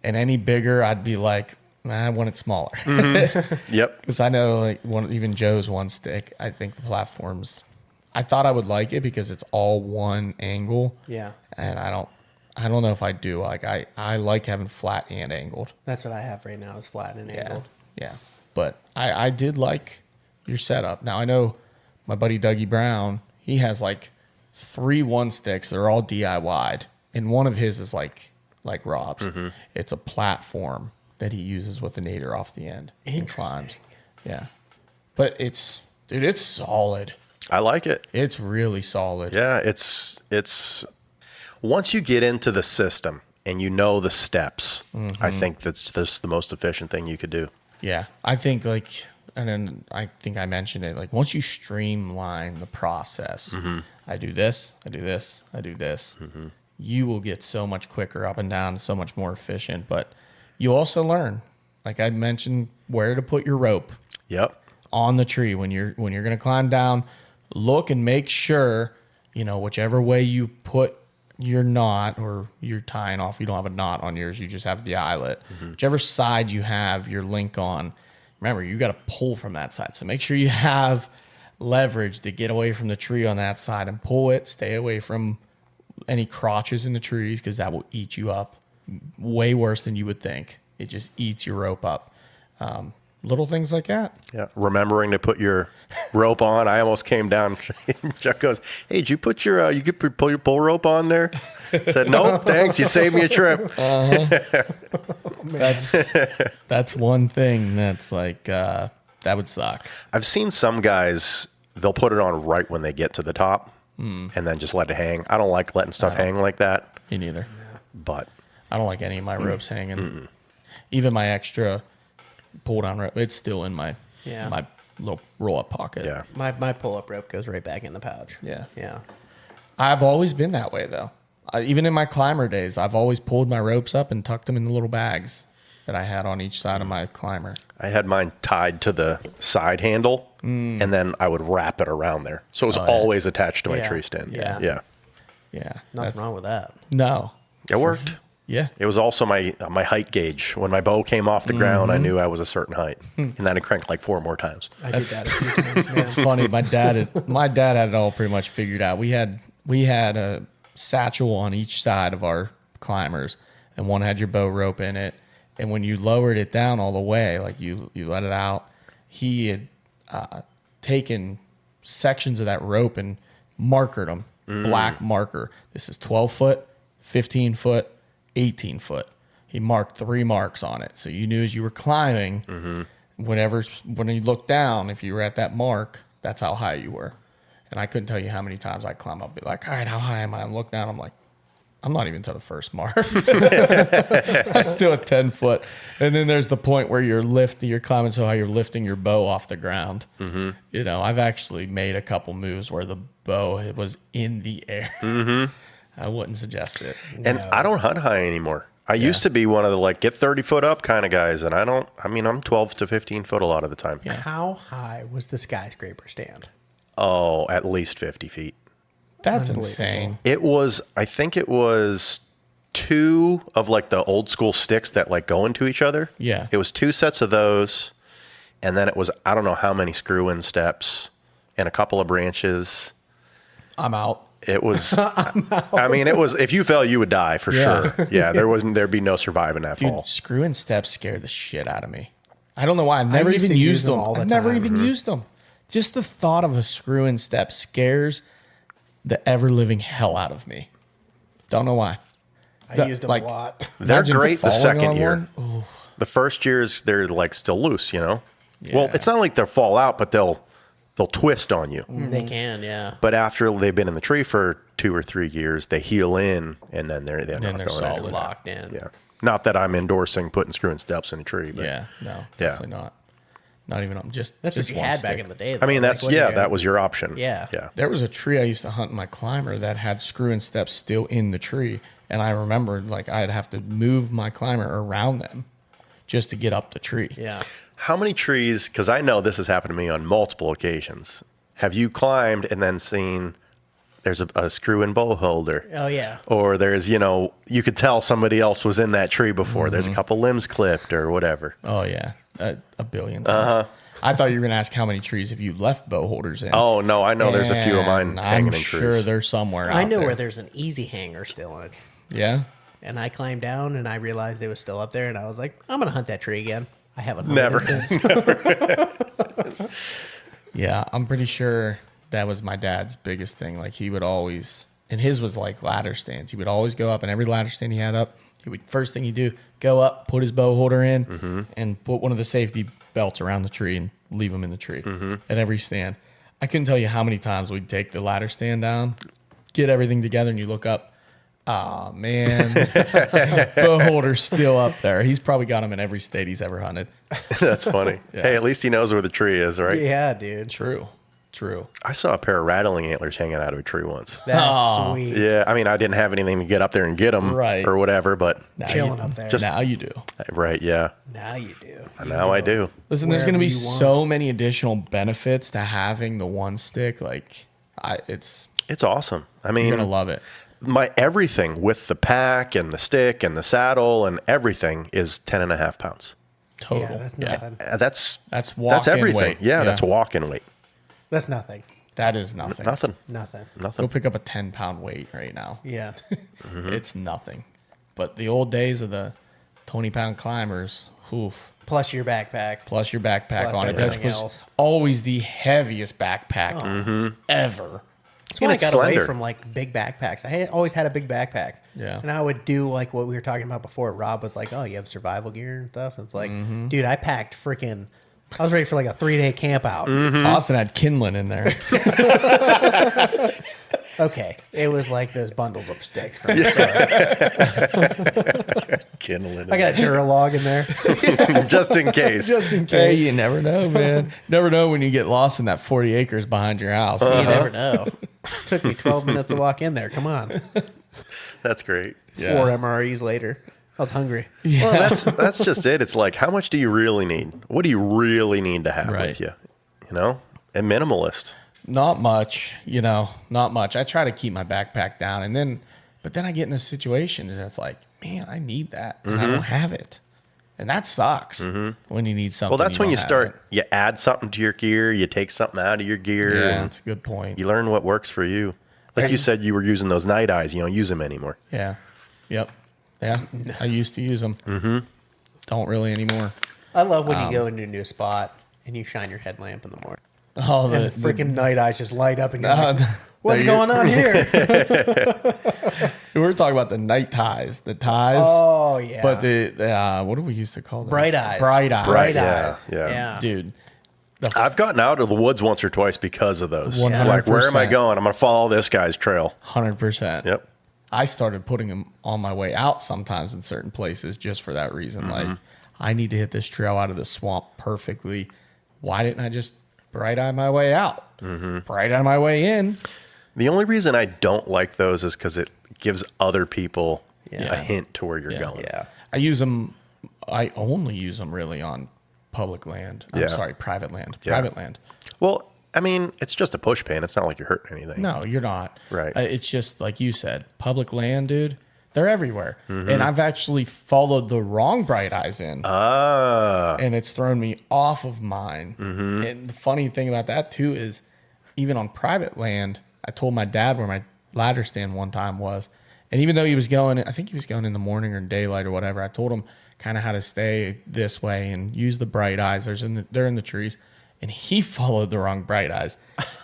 And any bigger, I'd be like, I want it smaller. Yep. Because I know, like, even Joe's one stick, I think the platforms, I thought I would like it because it's all one angle. Yeah. And I don't know if I do. Like, I like having flat and angled. That's what I have right now is flat and angled. Yeah. But I did like your setup. Now, I know my buddy Dougie Brown, he has like 3 one sticks that are all DIY'd. And one of his is like Rob's. It's a platform that he uses with an aider off the end and climbs. Yeah. But it's solid. I like it. It's really solid. Yeah, it's once you get into the system and you know the steps, I think that's the most efficient thing you could do. Yeah. I think and then I think I mentioned it, like once you streamline the process, I do this, I do this, I do this. You will get so much quicker up and down, so much more efficient. But you also learn, like I mentioned, where to put your rope. Yep. On the tree when you're going to climb down. Look and make sure, whichever way you put your knot or you're tying off. You don't have a knot on yours. You just have the eyelet. Whichever side you have your link on. Remember, you got to pull from that side. So make sure you have leverage to get away from the tree on that side and pull it. Stay away from any crotches in the trees because that will eat you up way worse than you would think. It just eats your rope up. Little things like that. Yeah. Remembering to put your rope on. I almost came down. Chuck goes, "Hey, did you put your you could pull your pull rope on there?" I said, "No, thanks. You saved me a trip." That's one thing that's like that would suck. I've seen some guys, they'll put it on right when they get to the top and then just let it hang. I don't like letting stuff hang like that. Me neither. But I don't like any of my ropes hanging. Even my extra pull down rope, it's still in my little roll up pocket. yeah. My pull up rope goes right back in the pouch. Yeah. Yeah. I've always been that way though. Even in my climber days, I've always pulled my ropes up and tucked them in the little bags that I had on each side of my climber. I had mine tied to the side handle and then I would wrap it around there. So it was always attached to my tree stand. Yeah. Yeah. Yeah. Nothing wrong with that. No. It worked. Yeah. It was also my height gauge. When my bow came off the ground, I knew I was a certain height. And then it cranked like 4 more times. I did that a few times. Yeah. It's funny. My dad had it all pretty much figured out. We had a satchel on each side of our climbers, and one had your bow rope in it. And when you lowered it down all the way, like you let it out, he had taken sections of that rope and markered them, black marker. This is 12 foot, 15 foot, 18 foot. He marked 3 marks on it. So you knew as you were climbing, when you look down, if you were at that mark, that's how high you were. And I couldn't tell you how many times I'd climb up, be like, all right, how high am I? I'm look down, I'm like, I'm not even to the first mark. I'm still at 10 foot. And then there's the point where you're climbing so high you're lifting your bow off the ground. Mm-hmm. You know, I've actually made a couple moves where the bow was in the air. Mm-hmm. I wouldn't suggest it. And I don't hunt high anymore. I used to be one of the like get 30 foot up kind of guys, and I'm 12 to 15 foot a lot of the time. Yeah. How high was the skyscraper stand? Oh, at least 50 feet. That's insane. I think it was 2 of like the old school sticks that like go into each other. Yeah. It was 2 sets of those. And then it was, I don't know how many screw-in steps and a couple of branches. I'm out. It was, it was, if you fell, you would die for sure. Yeah. There'd be no surviving that Dude, fall. screw-in steps scare the shit out of me. I don't know why. I've I never used even to use used them them. all the I've never time. even used them. Just the thought of a screw-in step scares the ever-living hell out of me. Don't know why. I used them a lot. They're Imagine great the falling second on year. one. The first years, they're like still loose, you know? Well, Yeah. it's not like they'll fall out, but they'll twist on you. They can, yeah. But after they've been in the tree for 2 or 3 years, they heal in, and then they're not they're going solid. anywhere. Locked in. Yeah. Not that I'm endorsing putting screw-in steps in a tree, but Yeah, no, definitely not. Not even on just. That's just what you one had stick. back in the day. I mean, though. that's Like, what did you that have? was your option. Yeah. Yeah. There was a tree I used to hunt in my climber that had screw-in steps still in the tree, and I remembered like I'd have to move my climber around them just to get up the tree. Yeah. How many trees, because I know this has happened to me on multiple occasions, have you climbed and then seen there's a screw-in bow holder? Oh, yeah. Or there's, you could tell somebody else was in that tree before. There's a couple limbs clipped or whatever. Oh yeah, a billion times. I thought you were gonna ask how many trees have you left bow holders in. Oh, no, I know there's a few of mine And hanging I'm in sure trees. they're somewhere. I out know there. where there's an easy hanger still in it. Yeah. And I climbed down and I realized it was still up there. And I was like, I'm going to hunt that tree again. I haven't hunted Never. it since. Yeah, I'm pretty sure that was my dad's biggest thing. Like he would always, and his was like ladder stands. He would always go up, and every ladder stand he had up, first thing he'd do, go up, put his bow holder in, and put one of the safety belts around the tree and leave them in the tree at every stand. I couldn't tell you how many times we'd take the ladder stand down, get everything together, and you look up, oh man, bow holder's still up there. He's probably got them in every state he's ever hunted. That's funny. Hey, at least he knows where the tree is, right? Yeah, dude. True. I saw a pair of rattling antlers hanging out of a tree once. That's sweet. Yeah, I mean, I didn't have anything to get up there and get them Right. or whatever, but Chilling up there. Now you do. right, yeah. Now you do. Now I do. Listen, there's going to be Wherever you want. so many additional benefits to having the one stick. Like, it's It's awesome. I you're mean, going to love it. my everything with the pack and the stick and the saddle and everything is 10.5 pounds. Total. Yeah, that's nothing. That's That's walk-in everything. weight. Yeah, Yeah. that's walk-in weight. That's nothing. That is nothing. Nothing. Nothing. Go Nothing. pick up a 10-pound weight right now. Yeah. It's nothing. But the old days of the 20-pound climbers, oof, Plus your backpack. plus your backpack Plus on it. That everything was else. always the heaviest backpack ever. That's when I it's got slender. away from like big backpacks. Always had a big backpack. Yeah. And I would do like what we were talking about before. Rob was like, "Oh, you have survival gear and stuff." And it's like, dude, I packed freaking. I was ready for like a 3-day camp out. Austin had kindling in there. Okay, it was like those bundles of sticks. From the store. Kindling. I got a Duralog in there. just in case. Just in Hey, case. you never know, man. Never know when you get lost in that 40 acres behind your house. You never know. Took me 12 minutes to walk in there. Come on. That's great. 4 MREs later. I was hungry. Well, that's just it. It's like, how much do you really need? What do you really need to have Right. with you? You know, a minimalist. Not much, not much. I try to keep my backpack down, but then I get in a situation that's like, man, I need that, and I don't have it, and that sucks when you need something. Well, that's when you don't have start. You add something to your gear. You take something out of your gear. it. Yeah, And that's a good point. you learn what works for you. Like you said, you were using those night eyes. You don't use them anymore. Yeah, yep, yeah. I used to use them. Don't really anymore. I love when you go into a new spot and you shine your headlamp in the morning. Oh, And the freaking night eyes just light up and you're like, there what's you- going on here? We were talking about the night ties. The ties. Oh yeah. But the what do we used to call them? Bright eyes. Bright eyes. Bright Yeah, eyes. yeah. Dude. I've gotten out of the woods once or twice because of those. 100%. Like, where am I going? I'm going to follow this guy's trail. 100%. Yep. I started putting them on my way out sometimes in certain places just for that reason. Like, I need to hit this trail out of the swamp perfectly. Why didn't I just bright eye my way out? Bright eye my way in. The only reason I don't like those is because it gives other people Yeah. a hint to where you're going. Yeah. I use them. I only use them really on public land. I'm Yeah. sorry, private land. Yeah. Private land. Well, I mean, it's just a push pin. It's not like you're hurting anything. No, you're not. Right. It's just like you said, public land, dude. They're everywhere. And I've actually followed the wrong bright eyes in. Ah. And it's thrown me off of mine. And the funny thing about that too is even on private land, I told my dad where my ladder stand one time was. And even though he was going, I think he was going in the morning or daylight or whatever, I told him kind of how to stay this way and use the bright eyes. They're in the trees. And he followed the wrong bright eyes.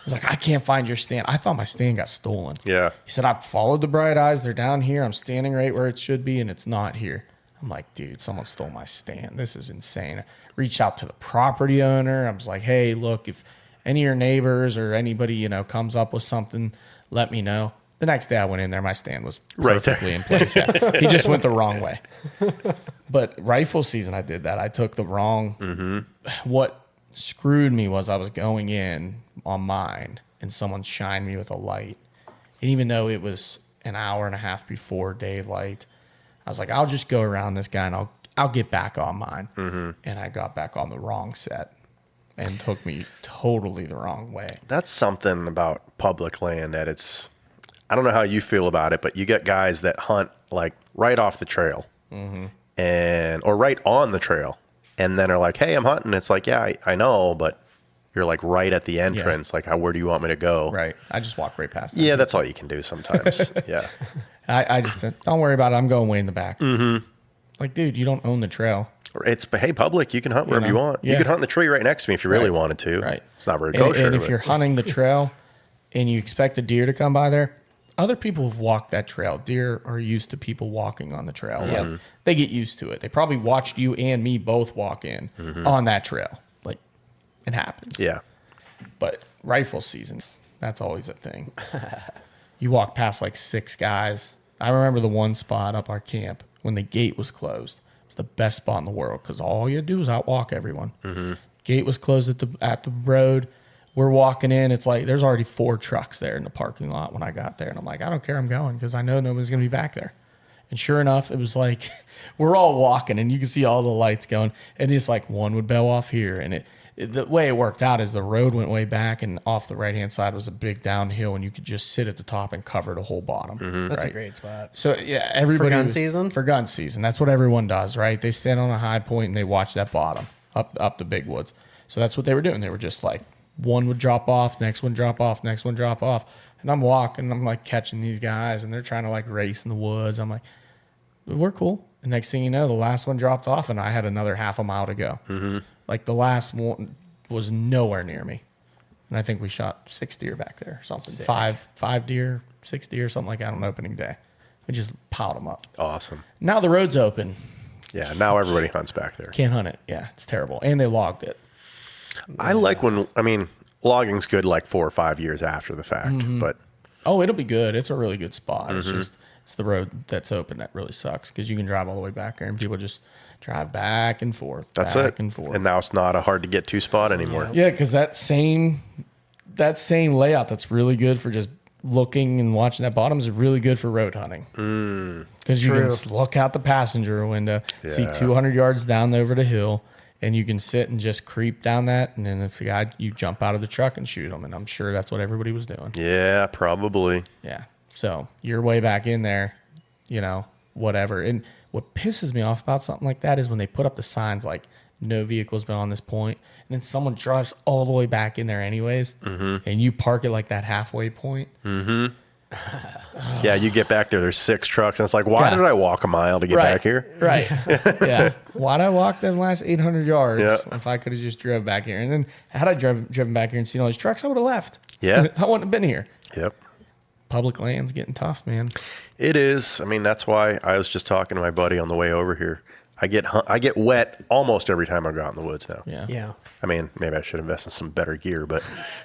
He's like, I can't find your stand. I thought my stand got stolen. Yeah. He said, I've followed the bright eyes. They're down here. I'm standing right where it should be, and it's not here. I'm like, dude, someone stole my stand. This is insane. I reached out to the property owner. I was like, hey, look, if any of your neighbors or anybody, comes up with something, let me know. The next day I went in there, my stand was Right there. perfectly in place. Yeah. He just went the wrong way. But rifle season, I did that. I took the wrong. What screwed me was I was going in on mine and someone shined me with a light. And even though it was an hour and a half before daylight, I was like, I'll just go around this guy and I'll get back on mine. And I got back on the wrong set and took me totally the wrong way. That's something about public land that I don't know how you feel about it, but you get guys that hunt like right off the trail or right on the trail. And then are like, hey, I'm hunting. It's like, yeah, I know, but you're like right at the entrance. Like, where do you want me to go? Right. I just walk right past them. Yeah, that's all you can do sometimes. Yeah. I just said, don't worry about it. I'm going way in the back. Like, dude, you don't own the trail. But hey, public, you can hunt wherever you want. Yeah. You could hunt in the tree right next to me if you really Right. wanted to. Right. It's not very And, kosher. and if but- you're hunting the trail and you expect a deer to come by there, other people have walked that trail. Deer are used to people walking on the trail. Like, they get used to it. They probably watched you and me both walk in on that trail. Like, it happens. Yeah. But rifle seasons, that's always a thing. You walk past like 6 guys. I remember the one spot up our camp when the gate was closed. It was the best spot in the world because all you do is outwalk everyone. Gate was closed at the road. We're walking in. It's like there's already 4 trucks there in the parking lot when I got there. And I'm like, I don't care. I'm going because I know nobody's going to be back there. And sure enough, it was like we're all walking and you can see all the lights going. And it's like one would bell off here. And the way it worked out is the road went way back and off the right-hand side was a big downhill and you could just sit at the top and cover the whole bottom. That's right? a great spot. So, yeah, everybody. For gun season? For gun season. That's what everyone does, right? They stand on a high point and they watch that bottom up the big woods. So that's what they were doing. They were just like, one would drop off, next one drop off, next one drop off. And I'm walking, I'm like catching these guys and they're trying to like race in the woods. I'm like, we're cool. And next thing you know, the last one dropped off and I had another half a mile to go. Like the last one was nowhere near me. And I think we shot 6 deer back there or something. Sick. Five deer, 6 deer, something like that on opening day. We just piled them up. Awesome. Now the road's open. Yeah. Now everybody hunts back there. Can't hunt it. Yeah, it's terrible. And they logged it. I like logging's good like 4 or 5 years after the fact, but Oh, it'll be good. It's a really good spot. It's the road that's open that really sucks because you can drive all the way back there and people just drive back and forth. that's back it. And forth. And now it's not a hard to get to spot anymore. Yeah, because that same layout that's really good for just looking and watching that bottom is really good for road hunting. Because you can True. look out the passenger window, see Yeah. 200 yards down over the hill, and you can sit and just creep down that. And then if the guy, you jump out of the truck and shoot him. And I'm sure that's what everybody was doing. Yeah, probably. Yeah. So you're way back in there, whatever. And what pisses me off about something like that is when they put up the signs like no vehicles beyond this point, and then someone drives all the way back in there anyways, and you park it like that halfway point. Yeah, you get back there, there's 6 trucks, and it's like, why Yeah. did I walk a mile to get back here? Right. Yeah. Why'd I walk them last 800 yards Yeah. if I could have just drove back here? And then had I driven back here and seen all these trucks, I would have left. Yeah. I wouldn't have been here. Yep. public land's getting tough, man. It is. I mean, that's why I was just talking to my buddy on the way over here. I get wet almost every time I go out in the woods now. Yeah. Yeah. I mean, maybe I should invest in some better gear, but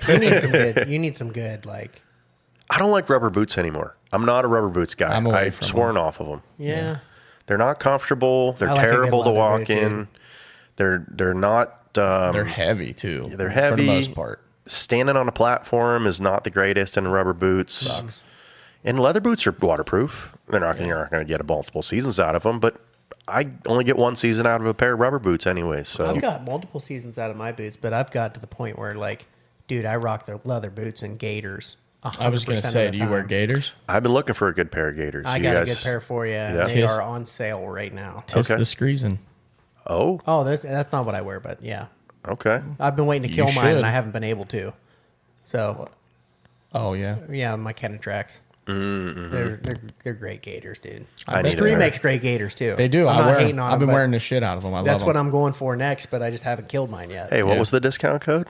You need some good. You need some good. Like, I don't like rubber boots anymore. I'm not a rubber boots guy. I'm away I've from sworn off of them. yeah. They're not comfortable. They're I like a good terrible to leather walk boot, dude. in. They're not. They're heavy too. They're heavy for the most part. Standing on a platform is not the greatest in rubber boots. Sucks. And leather boots are waterproof. You're not going to get multiple seasons out of them, but I only get one season out of a pair of rubber boots anyway. So I've got multiple seasons out of my boots, but I've got to the point where, like, dude, I rock the leather boots and gaiters. I was going to 100% say, of the do you wear time. gaiters? I've been looking for a good pair of gaiters. I You got guys- a good pair for you. Yeah. And they Tis- are on sale right now. Tis Okay. the screezing. Oh, Oh, that's not what I wear, but yeah, okay. I've been waiting to You kill mine, should. and I haven't been able to. So Oh, yeah. yeah, my Kenna tracks. They're great gaiters, dude. I need a Scree pair. makes great gaiters too. They do. I'm not hating on I've been them, but wearing the shit out of them. I That's love what them. I'm going for next, but I just haven't killed mine yet. Hey, what Yeah. was the discount code?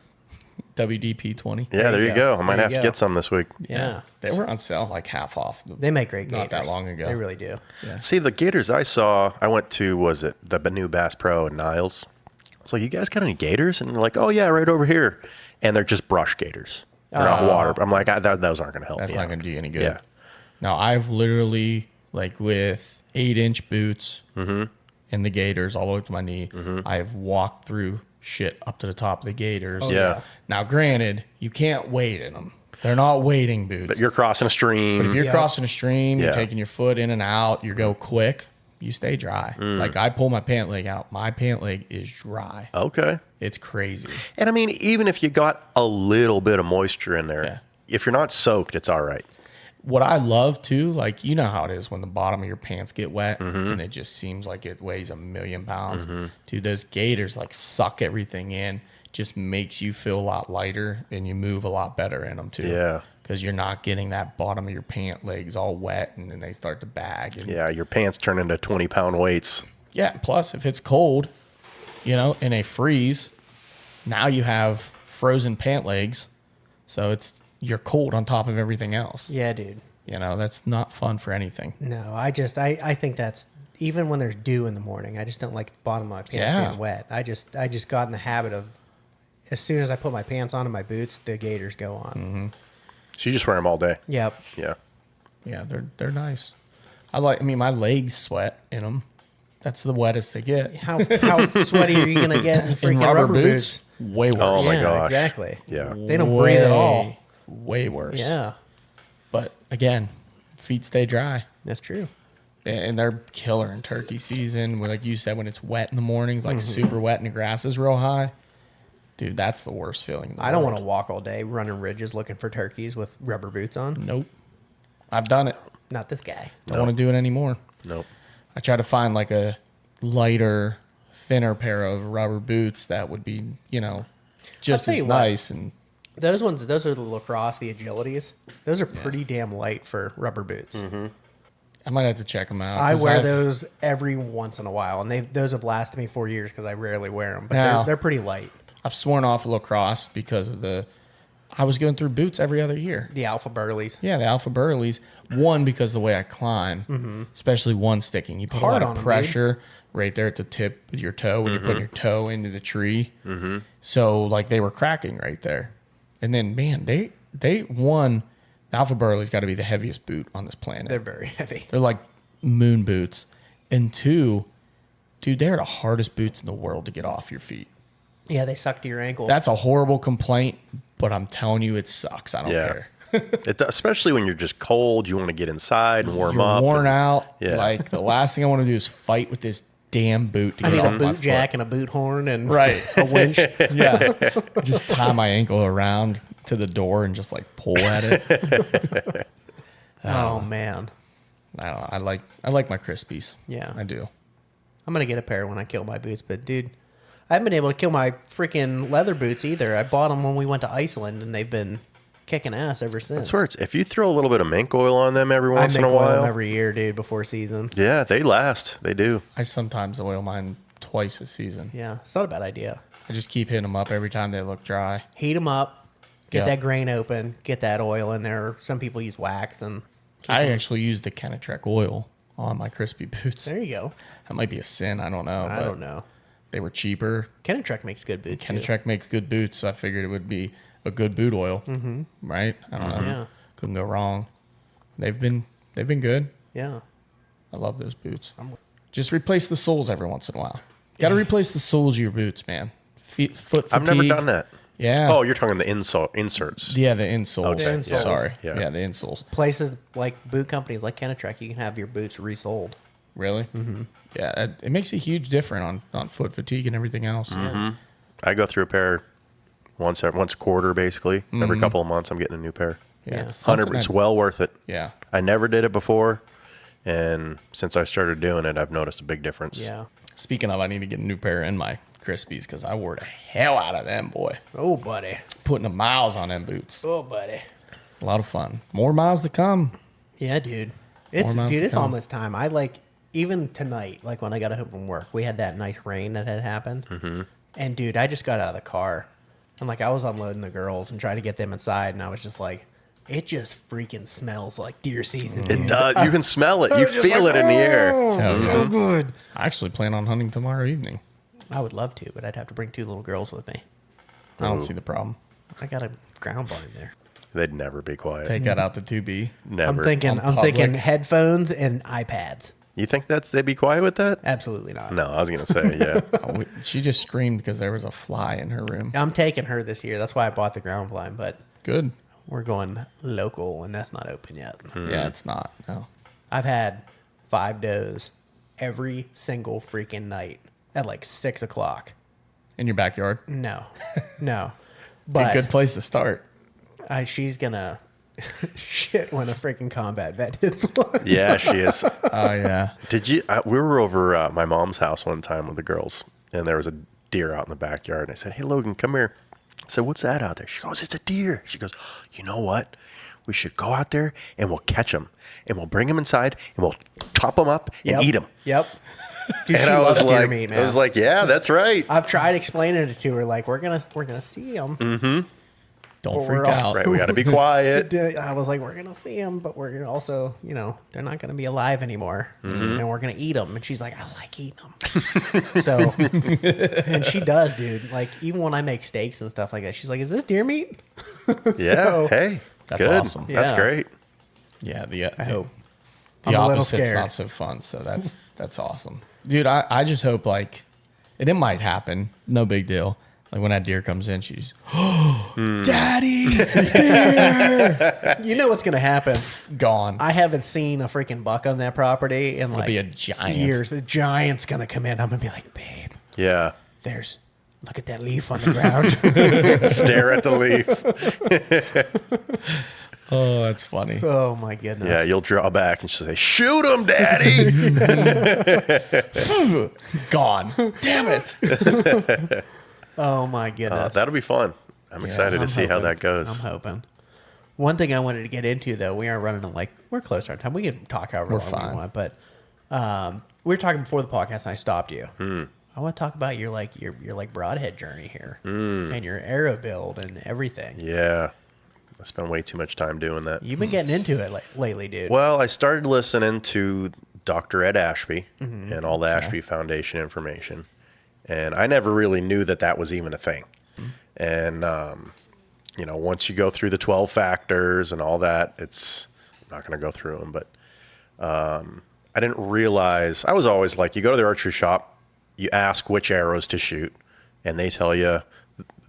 WDP20. Yeah, there you go. I might There have you to go. get some this week. Yeah, They were on sale like half off. they make great gators. Not that long ago. They really do. See, the gaiters I saw, I went to, was it the new Bass Pro in Niles? It's like, you guys got any gators? And they're like, oh, yeah, right over here. And they're just brush gators. They're not water. I'm like, those aren't going to help That's me not out. going to do you any good. Yeah. Now, I've literally, like with 8-inch boots and the gaiters all the way up to my knee, I've walked through shit up to the top of the gaiters. yeah. Now, granted, you can't wade in them. They're not wading boots. But you're crossing a stream. But if you're Yeah. crossing a stream, Yeah. you're taking your foot in and out, you go quick, you stay dry. Mm. Like I pull my pant leg out, my pant leg is dry. Okay. It's crazy. And I mean, even if you got a little bit of moisture in there, Yeah. if you're not soaked, it's all right. What I love too, like you know how it is when the bottom of your pants get wet and it just seems like it weighs 1,000,000 pounds. Dude, those gaiters like suck everything in, just makes you feel a lot lighter and you move a lot better in them too. Yeah. Because you're not getting that bottom of your pant legs all wet and then they start to bag. And Yeah, your pants turn into 20-pound weights. Yeah, plus if it's cold, you know, and they freeze, now you have frozen pant legs. So you're cold on top of everything else. Yeah, dude. You know, that's not fun for anything. No, I think that's even when there's dew in the morning. I just don't like the bottom of my pants Yeah. being wet. I just got in the habit of as soon as I put my pants on and my boots, the gaiters go on. So you just wear them all day. Yep. Yeah. Yeah, they're nice. I mean, my legs sweat in them. That's the wettest they get. How sweaty are you gonna get in freaking rubber boots? way worse. Oh, my Yeah, gosh. exactly. Yeah. They don't breathe at all. Way worse. Yeah, But again, feet stay dry. that's true. And they're killer in turkey season. Like you said, when it's wet in the mornings, Mm-hmm. like super wet and the grass is real high. Dude, that's the worst feeling in the I don't world. want to walk all day running ridges looking for turkeys with rubber boots on. Nope. I've done it. Not this guy. Don't want to do it anymore. Nope. I try to find like a lighter, thinner pair of rubber boots that would be, you know, just tell as you what. nice. And Those are the lacrosse, the agilities. Those are pretty damn light for rubber boots. I might have to check them out. I 'cause wear I've- those every once in a while, and those have lasted me 4 years because I rarely wear them. But Now- they're pretty light. I've sworn off lacrosse because of I was going through boots every other year. The Alpha Burleys. Yeah, the Alpha Burleys. One, because of the way I climb, especially one sticking. You put Hard a lot on of 'em, pressure right there at the tip of your toe when you're putting your toe into the tree. So, like, they were cracking right there. And then, man, the Alpha Burley's got to be the heaviest boot on this planet. They're very heavy. They're like moon boots. And two, dude, they're the hardest boots in the world to get off your feet. Yeah, they suck to your ankle. That's a horrible complaint, but I'm telling you, it sucks. I don't Yeah. care. Especially when you're just cold, you want to get inside and warm You're up. worn and- out. Yeah. Like the last thing I want to do is fight with this damn boot to I get need off a my boot jack foot. and a boot horn and Right. a winch. Yeah. Just tie my ankle around to the door and just like pull at it. Oh man, I don't know. I like my Crispies. Yeah. I do. I'm gonna get a pair when I kill my boots. But dude, I haven't been able to kill my freaking leather boots either. I bought them when we went to Iceland, and they've been kicking ass ever since. That's where if you throw a little bit of mink oil on them every I once make in a oil while. them every year, dude, before season. Yeah, they last. They do. I sometimes oil mine twice a season. Yeah, it's not a bad idea. I just keep hitting them up every time they look dry. Heat them up, Get Yeah. that grain open. Get that oil in there. Some people use wax, and I actually use the Kenetrek oil on my crispy boots. there you go. That might be a sin. I don't know. I but don't know. They were cheaper. Kenetrek makes good boots. too. Kenetrek makes good boots. So I figured it would be a good boot oil. Mm-hmm. Right? I don't know. Yeah. Couldn't go wrong. They've been good. Yeah. I love those boots. Just replace the soles every once in a while. Got to replace the soles of your boots, man. Foot fatigue. I've never done that. Yeah. Oh, you're talking the inserts. Yeah, the insoles. Okay, yeah. Sorry. Yeah. Yeah, the insoles. Places like boot companies like Kenetrek, you can have your boots resoled. Really? Mm-hmm. Yeah, it makes a huge difference on foot fatigue and everything else. Mm-hmm. I go through a pair once a quarter, basically. Every couple of months, I'm getting a new pair. Yeah, Yeah. it's something 100. It's that- well worth it. Yeah. I never did it before, and since I started doing it, I've noticed a big difference. Yeah. Speaking of, I need to get a new pair in my Crispies because I wore the hell out of them, boy. Oh, buddy. Putting the miles on them boots. Oh, buddy. A lot of fun. More miles to come. Yeah, dude. More miles to It's come. almost time. I like even tonight, like when I got home from work, we had that nice rain that had happened. Mm-hmm. And dude, I just got out of the car, and like I was unloading the girls and trying to get them inside, and I was just like, it just freaking smells like deer season. It dude. does. You can smell it. You was just feel like, it in the air. "Oh, Hell yeah. so good. I actually plan on hunting tomorrow evening. I would love to, but I'd have to bring 2 little girls with me. I don't see the problem. I got a ground blind there. They'd never be quiet. Take that out to 2B. Never. I'm thinking public. headphones and iPads. You think they'd be quiet with that? Absolutely not. No, I was gonna say yeah. She just screamed because there was a fly in her room. I'm taking her this year. That's why I bought the ground blind, but Good. we're going local, and that's not open yet. Yeah, it's not. No. I've had 5 does every single freaking night at like 6 o'clock. In your backyard. No, no. Be a But good place to start. she's gonna shit when a freaking combat vet hits one. Yeah, she is. Oh, yeah. Did you? We were over my mom's house one time with the girls, and there was a deer out in the backyard. And I said, "Hey, Logan, come here." I said, "What's that out there?" She goes, "It's a deer." She goes, "You know what? We should go out there and we'll catch him, and we'll bring him inside, and we'll chop him up and eat him." Yep. Dude, And she I loves was deer like, meat, man. I was like, "Yeah, that's right." I've tried explaining it to her, like we're gonna see them. Don't But freak we're all- out. Right, we got to be quiet. I was like, we're gonna see them, but we're gonna also, they're not gonna be alive anymore, and we're gonna eat them. And she's like, I like eating them. So, and she does, dude. Like even when I make steaks and stuff like that, she's like, "Is this deer meat?" Yeah. So- Hey, That's good. awesome. That's Yeah. great. Yeah, I hope. the I'm a little opposite's scared. not so fun. So that's awesome, dude. I just hope like, and it might happen. No big deal. Like when that deer comes in, she's, Daddy, deer, You know what's gonna happen? gone. I haven't seen a freaking buck on that property in like be a giant. years. The giant's gonna come in. I'm gonna be like, babe, Yeah. look at that leaf on the ground. Stare at the leaf. Oh, that's funny. Oh my goodness. Yeah, you'll draw back and she'll say, "Shoot him, Daddy." Gone. Damn it. Oh my goodness. That'll be fun. I'm excited to I'm see how hoping. that goes. I'm hoping. One thing I wanted to get into though, we are running we're close to our time. We can talk however We're long fine. we want, but we were talking before the podcast and I stopped you. I want to talk about your broadhead journey here and your arrow build and everything. Yeah. I spent way too much time doing that. You've been getting into it lately, dude. Well, I started listening to Dr. Ed Ashby and all the Ashby Foundation information. And I never really knew that was even a thing. And, once you go through the 12 factors and all that, I'm not going to go through them, but I didn't realize, I was always like, you go to the archery shop, you ask which arrows to shoot, and they tell you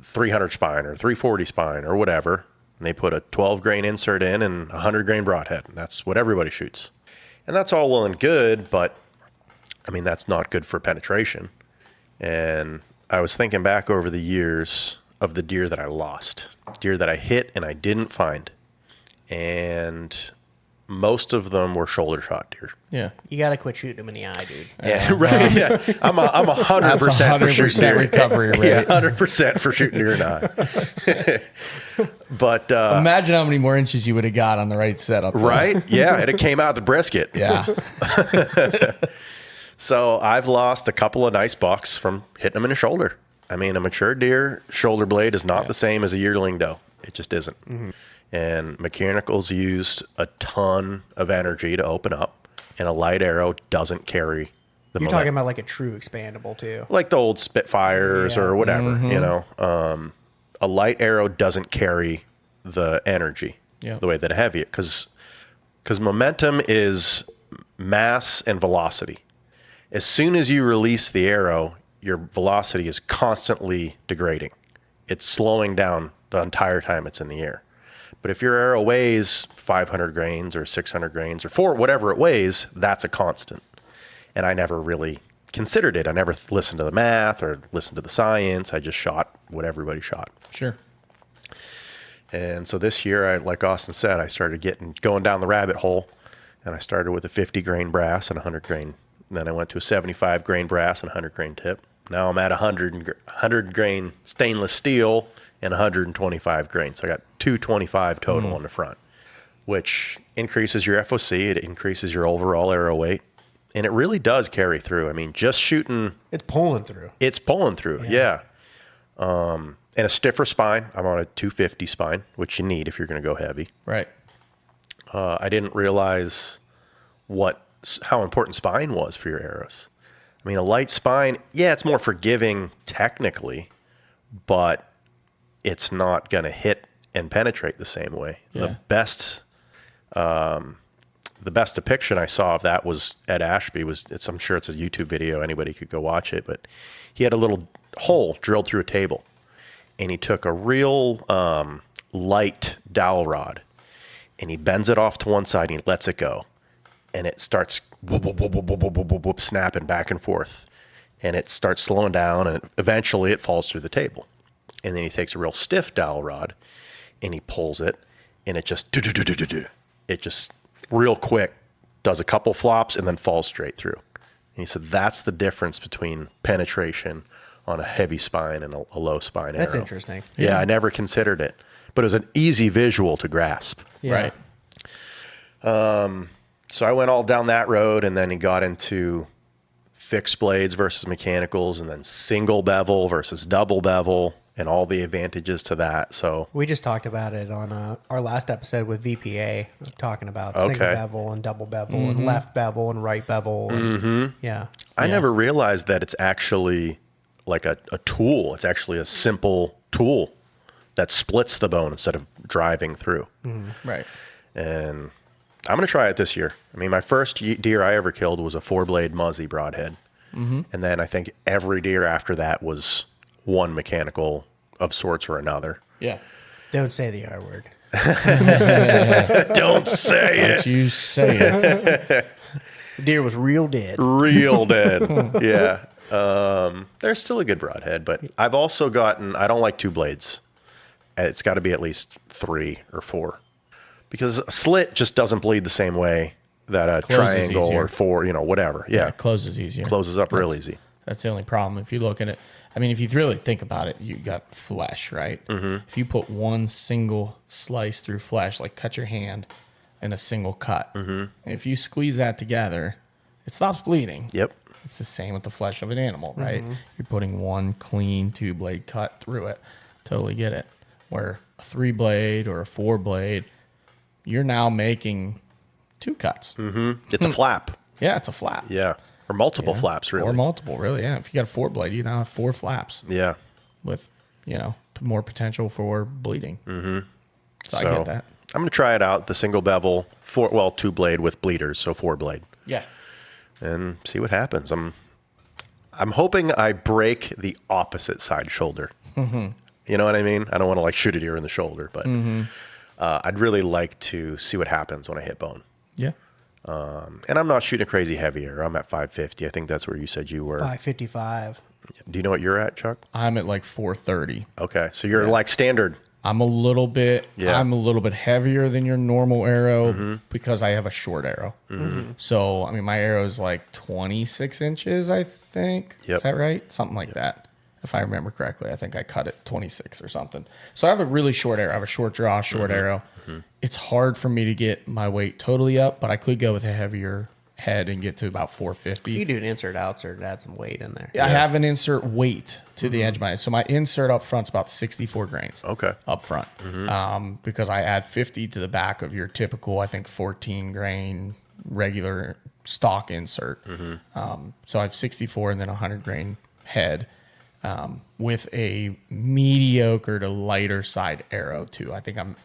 300 spine or 340 spine or whatever. And they put a 12 grain insert in and a 100 grain broadhead. And that's what everybody shoots. And that's all well and good, but I mean, that's not good for penetration. And I was thinking back over the years of the deer that I lost, deer that I hit and I didn't find. And most of them were shoulder shot deer. Yeah. You got to quit shooting them in the eye, dude. Yeah, right. Yeah, I'm 100% for shooting deer. recovery rate. Yeah, 100% for shooting deer in the eye. But Imagine how many more inches you would have got on the right setup. though. right, yeah, and it came out the brisket. Yeah. So I've lost a couple of nice bucks from hitting them in the shoulder. I mean, a mature deer shoulder blade is not the same as a yearling doe. It just isn't. And mechanicals used a ton of energy to open up, and a light arrow doesn't carry the You're momentum. talking about like a true expandable too. Like the old Spitfires Yeah. or whatever, you know. A light arrow doesn't carry the energy Yeah. the way that a heavy, because momentum is mass and velocity. As soon as you release the arrow, your velocity is constantly degrading. It's slowing down the entire time it's in the air. But if your arrow weighs 500 grains or 600 grains or whatever it weighs, that's a constant. And I never really considered it. I never listened to the math or listened to the science. I just shot what everybody shot. Sure. And so this year, like Austin said, I started going down the rabbit hole, and I started with a 50 grain brass and 100 grain. And then I went to a 75 grain brass and 100 grain tip. Now I'm at 100 grain stainless steel and 125 grain. So I got 225 total on the front, which increases your FOC. It increases your overall arrow weight. And it really does carry through. I mean, just shooting, It's pulling through. it's pulling through. Yeah. And a stiffer spine. I'm on a 250 spine, which you need if you're going to go heavy. Right. I didn't realize how important spine was for your arrows. I mean, a light spine, yeah, it's more forgiving technically, but it's not going to hit and penetrate the same way. Yeah. The best depiction I saw of that was Ed Ashby. I'm sure it's a YouTube video. Anybody could go watch it, but he had a little hole drilled through a table, and he took a real light dowel rod, and he bends it off to one side and he lets it go, and it starts whoop, whoop, whoop, whoop, whoop, whoop, whoop, whoop, snapping back and forth, and it starts slowing down, and eventually it falls through the table. And then he takes a real stiff dowel rod and he pulls it, and it just it just real quick does a couple flops and then falls straight through. And he said that's the difference between penetration on a heavy spine and a low spine That's arrow. interesting. Yeah, I never considered it, but it was an easy visual to grasp. Yeah. Right. So I went all down that road, and then he got into fixed blades versus mechanicals, and then single bevel versus double bevel, and all the advantages to that. So We just talked about it on our last episode with VPA, talking about Okay. single bevel and double bevel and left bevel and right bevel. And, Yeah. I never realized that it's actually like a tool. It's actually a simple tool that splits the bone instead of driving through. Right. And I'm going to try it this year. I mean, my first deer I ever killed was a 4-blade Muzzy broadhead. And then I think every deer after that was one mechanical of sorts or another. Yeah. Don't say the R word. Don't say it. Don't you say it. The deer was real dead. Real dead. Yeah. They're still a good broadhead, but I've also gotten, I don't like 2 blades. It's got to be at least 3 or 4, because a slit just doesn't bleed the same way that a Closes triangle easier. or 4, whatever. Yeah. It closes easier. Closes up real That's- easy. That's the only problem. If you look at it, I mean, if you really think about it, you got flesh, right? If you put one single slice through flesh, like cut your hand in a single cut, if you squeeze that together, it stops bleeding. Yep. It's the same with the flesh of an animal, right? You're putting one clean 2-blade cut through it. Totally get it. Where a 3-blade or a 4-blade, you're now making 2 cuts. It's a flap. Yeah, it's a flap. Yeah. Or multiple Yeah. flaps, really. Or multiple, really. Yeah. If you got a 4-blade, you now have 4 flaps Yeah. with, more potential for bleeding. So I get that. I'm going to try it out, the single bevel, 2-blade with bleeders, so 4-blade, Yeah. and see what happens. I'm hoping I break the opposite side shoulder. You know what I mean? I don't want to shoot a deer in the shoulder, but I'd really like to see what happens when I hit bone. Yeah. And I'm not shooting a crazy heavy arrow. I'm at 550. I think that's where you said you were. 555. Do you know what you're at, Chuck? I'm at 430. Okay, so you're like standard. I'm a little bit heavier than your normal arrow because I have a short arrow. So, I mean, my arrow is 26 inches, I think. Yep. Is that right? Something like that. If I remember correctly, I think I cut it 26 or something. So I have a really short arrow. I have a short draw, short arrow. It's hard for me to get my weight totally up, but I could go with a heavier head and get to about 450. You do an insert outsert to add some weight in there. I have an insert weight to the edge of my, so my insert up front's about 64 grains. Okay. Up front. Because I add 50 to the back of your typical, I think 14 grain regular stock insert. So I have 64 and then 100 grain head with a mediocre to lighter side arrow too. I think I'm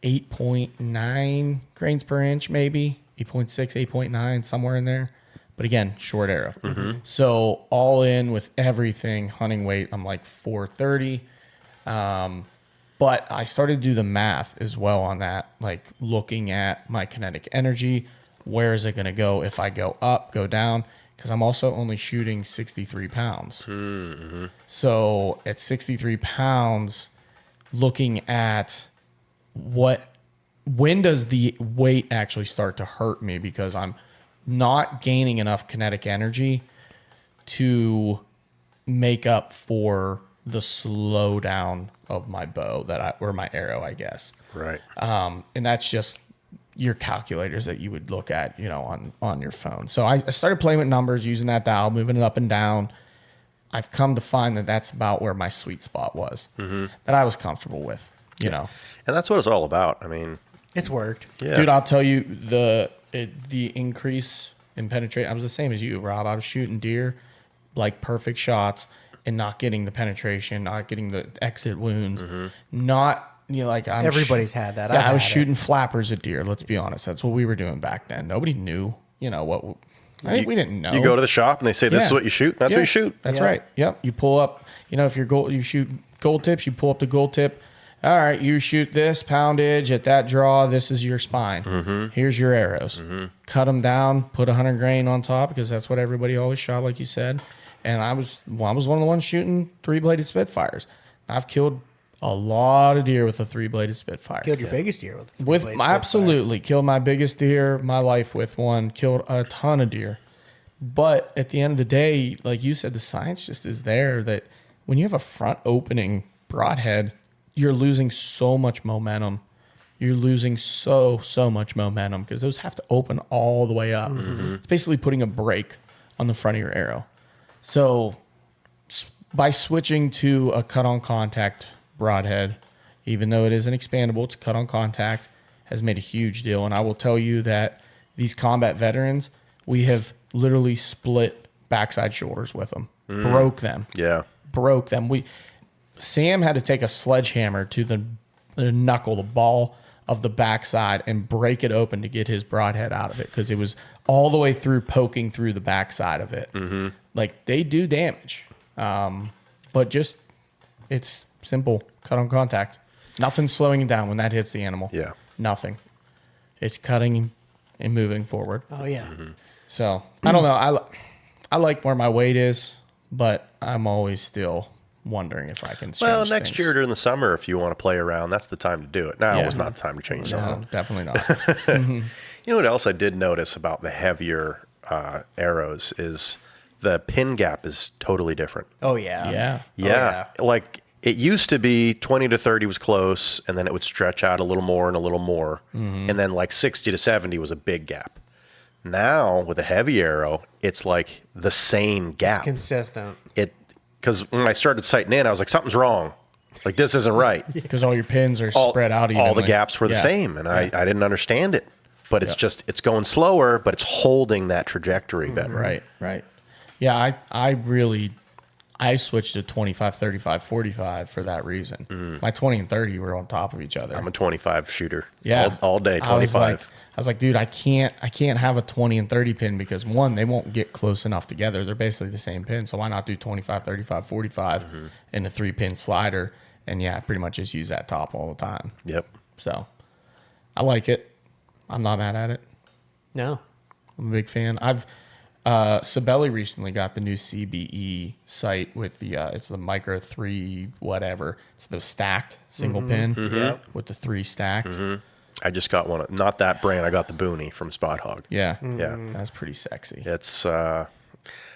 8.9 grains per inch, maybe 8.6, 8.9, somewhere in there. But again, short arrow. So all in with everything, hunting weight, I'm like 430. But I started to do the math as well on that, like looking at my kinetic energy. Where is it going to go if I go up, go down? Because I'm also only shooting 63 pounds. So at 63 pounds, looking at when does the weight actually start to hurt me? Because I'm not gaining enough kinetic energy to make up for the slowdown of my bow or my arrow, I guess. Right. And that's just your calculators that you would look at, on your phone. So I started playing with numbers, using that dial, moving it up and down. I've come to find that that's about where my sweet spot was, that I was comfortable with, you know. And that's what it's all about. I mean, It's worked. yeah. Dude, I'll tell you the increase in penetration. I was the same as you, Rob. I was shooting deer like perfect shots and not getting the penetration, not getting the exit wounds, not like Everybody's had that. Yeah, I've I was had it. shooting flappers at deer. Let's be honest. That's what we were doing back then. Nobody knew, what. We didn't know. You go to the shop and they say, this is Yeah. what you shoot. That's what you shoot. That's Yeah. right. Yep. You pull up, if you shoot gold tips, you pull up the gold tip. All right, you shoot this poundage at that draw. This is your spine. Here's your arrows. Cut them down, put 100 grain on top because that's what everybody always shot, like you said. And I was one of the ones shooting 3-bladed Spitfires. I've killed a lot of deer with a 3-bladed Spitfire. Killed your biggest deer with a With three-blade absolutely killed my biggest deer of my life with one. Killed a ton of deer. But at the end of the day, like you said, the science just is there that when you have a front opening broadhead, you're losing so much momentum. You're losing so much momentum because those have to open all the way up. It's basically putting a brake on the front of your arrow. So by switching to a cut-on contact broadhead, even though it isn't expandable, it's cut on contact, has made a huge deal. And I will tell you that these combat veterans, we have literally split backside shoulders with them, broke them, Yeah. broke them. Sam had to take a sledgehammer to the knuckle, the ball of the backside, and break it open to get his broadhead out of it because it was all the way through, poking through the backside of it. Like they do damage, but just it's simple cut on contact. Nothing slowing it down when that hits the animal. Yeah. Nothing. It's cutting and moving forward. Oh yeah. So I don't know. I like where my weight is, but I'm always still wondering if I can. Well, change next things. year during the summer, if you want to play around, that's the time to do it. Now is not the time to change something. No, definitely not. You know what else I did notice about the heavier arrows is the pin gap is totally different. Oh yeah. Yeah. Yeah. Like it used to be 20 to 30 was close, and then it would stretch out a little more and a little more. And then like 60 to 70 was a big gap. Now with a heavy arrow, it's like the same gap. Consistent. Because when I started sighting in, I was like, something's wrong. Like this isn't right. Because all your pins are spread out evenly. All the gaps were the same, and I didn't understand it. But it's just, it's going slower, but it's holding that trajectory better. Right. Yeah, I switched to 25, 35, 45 for that reason. My 20 and 30 were on top of each other. I'm a 25 shooter. Yeah. All day, 25. I was like, dude, I can't have a 20 and 30 pin because one, they won't get close enough together. They're basically the same pin. So why not do 25, 35, 45 in a 3-pin slider? And yeah, I pretty much just use that top all the time. Yep. So I like it. I'm not mad at it. No. I'm a big fan. Sabelli recently got the new CBE sight with the it's the Micro 3 whatever. It's the stacked single pin with the 3 stacked. I just got one. Not that brand. I got the Booney from Spot Hog. Yeah. Yeah. That's pretty sexy. It's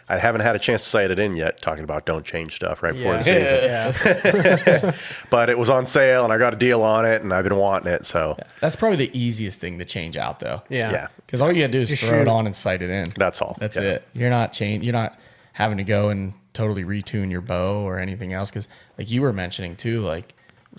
I haven't had a chance to sight it in yet, talking about don't change stuff right before the Yeah. season. But it was on sale, and I got a deal on it, and I've been wanting it. So That's probably the easiest thing to change out, though. yeah, Because all you gotta do is Just throw it shoot. on and sight it in. that's all. That's Yeah. it. You're not having to go and totally retune your bow or anything else. Because like you were mentioning too, like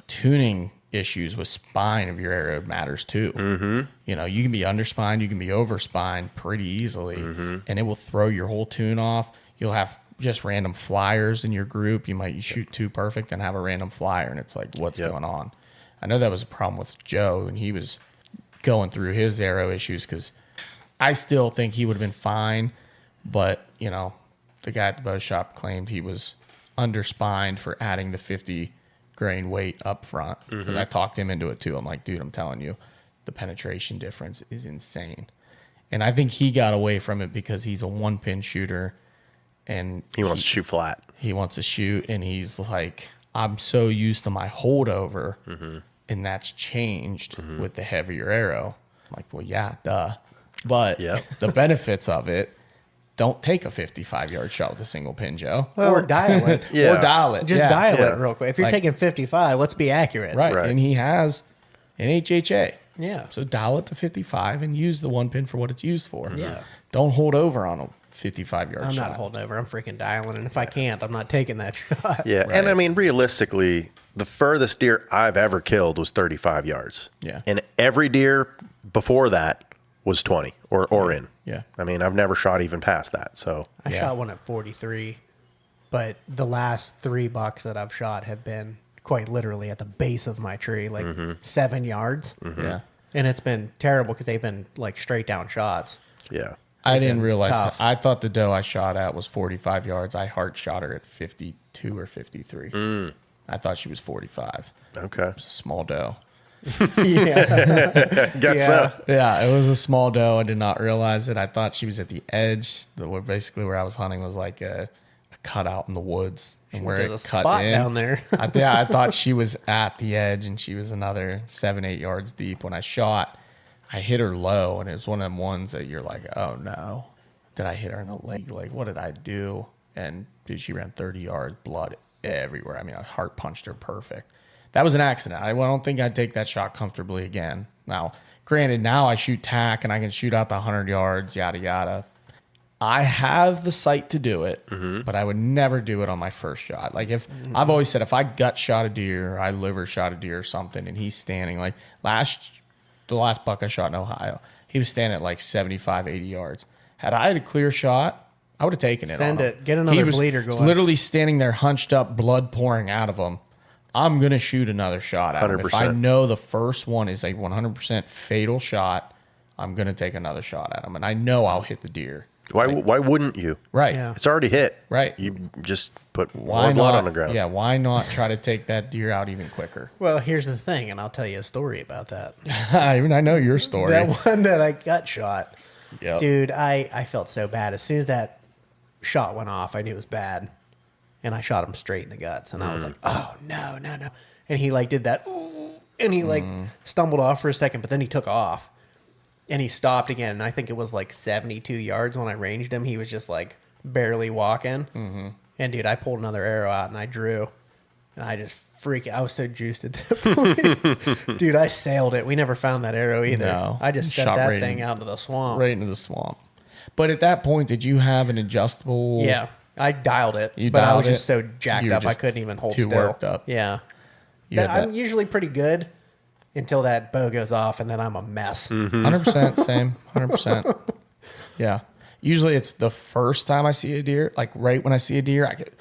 tuning issues with spine of your arrow matters too. Mm-hmm. You know, you can be underspined, you can be overspined pretty easily, and it will throw your whole tune off. You'll have just random flyers in your group. You might shoot too perfect and have a random flyer, and it's like, what's going on? I know that was a problem with Joe, and he was going through his arrow issues because I still think he would have been fine, but you know, the guy at the bow shop claimed he was underspined for adding the 50 grain weight up front because I talked him into it too. I'm like, dude, I'm telling you, the penetration difference is insane. And I think he got away from it because he's a one pin shooter and He wants to shoot flat. he wants to shoot, and he's like, I'm so used to my holdover, and that's changed with the heavier arrow. I'm like, well, yeah, duh. But Yeah. the benefits of it, don't take a 55-yard shot with a single pin, Joe. Or dial it. Yeah. Or dial it. Just yeah. dial Yeah. it real quick. If you're Like- taking 55, let's be accurate. Right. Right. And he has an HHA. Yeah. So dial it to 55 and use the one pin for what it's used for. Yeah. Don't hold over on a 55-yard I'm shot. not holding over. I'm freaking dialing. And if I can't, I'm not taking that shot. Yeah, Right. and I mean, realistically, the furthest deer I've ever killed was 35 yards. Yeah. And every deer before that was 20 or in. Yeah. I mean, I've never shot even past that. So, I Yeah. shot one at 43, but the last 3 bucks that I've shot have been quite literally at the base of my tree, like 7 yards. Yeah. And it's been terrible because they've been like straight down shots. yeah. I didn't realize tough. I thought the doe I shot at was 45 yards. I heart shot her at 52 or 53. I thought she was 45. Okay. It's a small doe. Yeah. Guess so. Yeah, it was a small doe. I did not realize it. I thought she was at the edge. Basically, where I was hunting was like a cutout in the woods, and where There's it a cut spot in down there. I thought she was at the edge, and she was another 7-8 yards deep. When I shot, I hit her low, and it was one of them ones that you're like, oh no, did I hit her in the leg? Like, what did I do? And dude, she ran 30 yards, blood everywhere. I mean, I heart punched her perfect. That was an accident. I don't think I'd take that shot comfortably again. Now, granted, now I shoot tack and I can shoot out the 100 yards, yada, yada. I have the sight to do it, but I would never do it on my first shot. Like I've always said, if I gut shot a deer, or I liver shot a deer or something, and he's standing like the last buck I shot in Ohio, he was standing at like 75, 80 yards. Had I had a clear shot, I would have taken it. Send on it. him. Get another He was bleeder going. Literally standing there, hunched up, blood pouring out of him. I'm gonna shoot another shot at him. If I 100%. know the first one is a 100% fatal shot, I'm gonna take another shot at him, and I know I'll hit the deer. Why wouldn't you? Right. Yeah. It's already hit. Right. You just put Why more blood not? on the ground. Yeah. Why not try to take that deer out even quicker? Well, here's the thing, and I'll tell you a story about that. I know your story. That one that I got shot, Yep. dude, I felt so bad. As soon as that shot went off, I knew it was bad. And I shot him straight in the guts. And I was like, oh, no, no, no. And he like did that, ooh, and he like stumbled off for a second, but then he took off. And he stopped again. And I think it was like 72 yards when I ranged him. He was just like barely walking. Mm-hmm. And dude, I pulled another arrow out and I drew. And I just I was so juiced at that point. Dude, I sailed it. We never found that arrow either. No. I just sent Shot that right thing in- out into the swamp. Right into the swamp. But at that point, did you have an adjustable? Yeah. I dialed it. You but I was dialed just it? so jacked You were up I just couldn't even hold too still. worked up. Yeah. You had I'm that. usually pretty good until that bow goes off and then I'm a mess. 100% same. 100%. Yeah. Usually it's the first time I see a deer, like right when I see a deer, I get,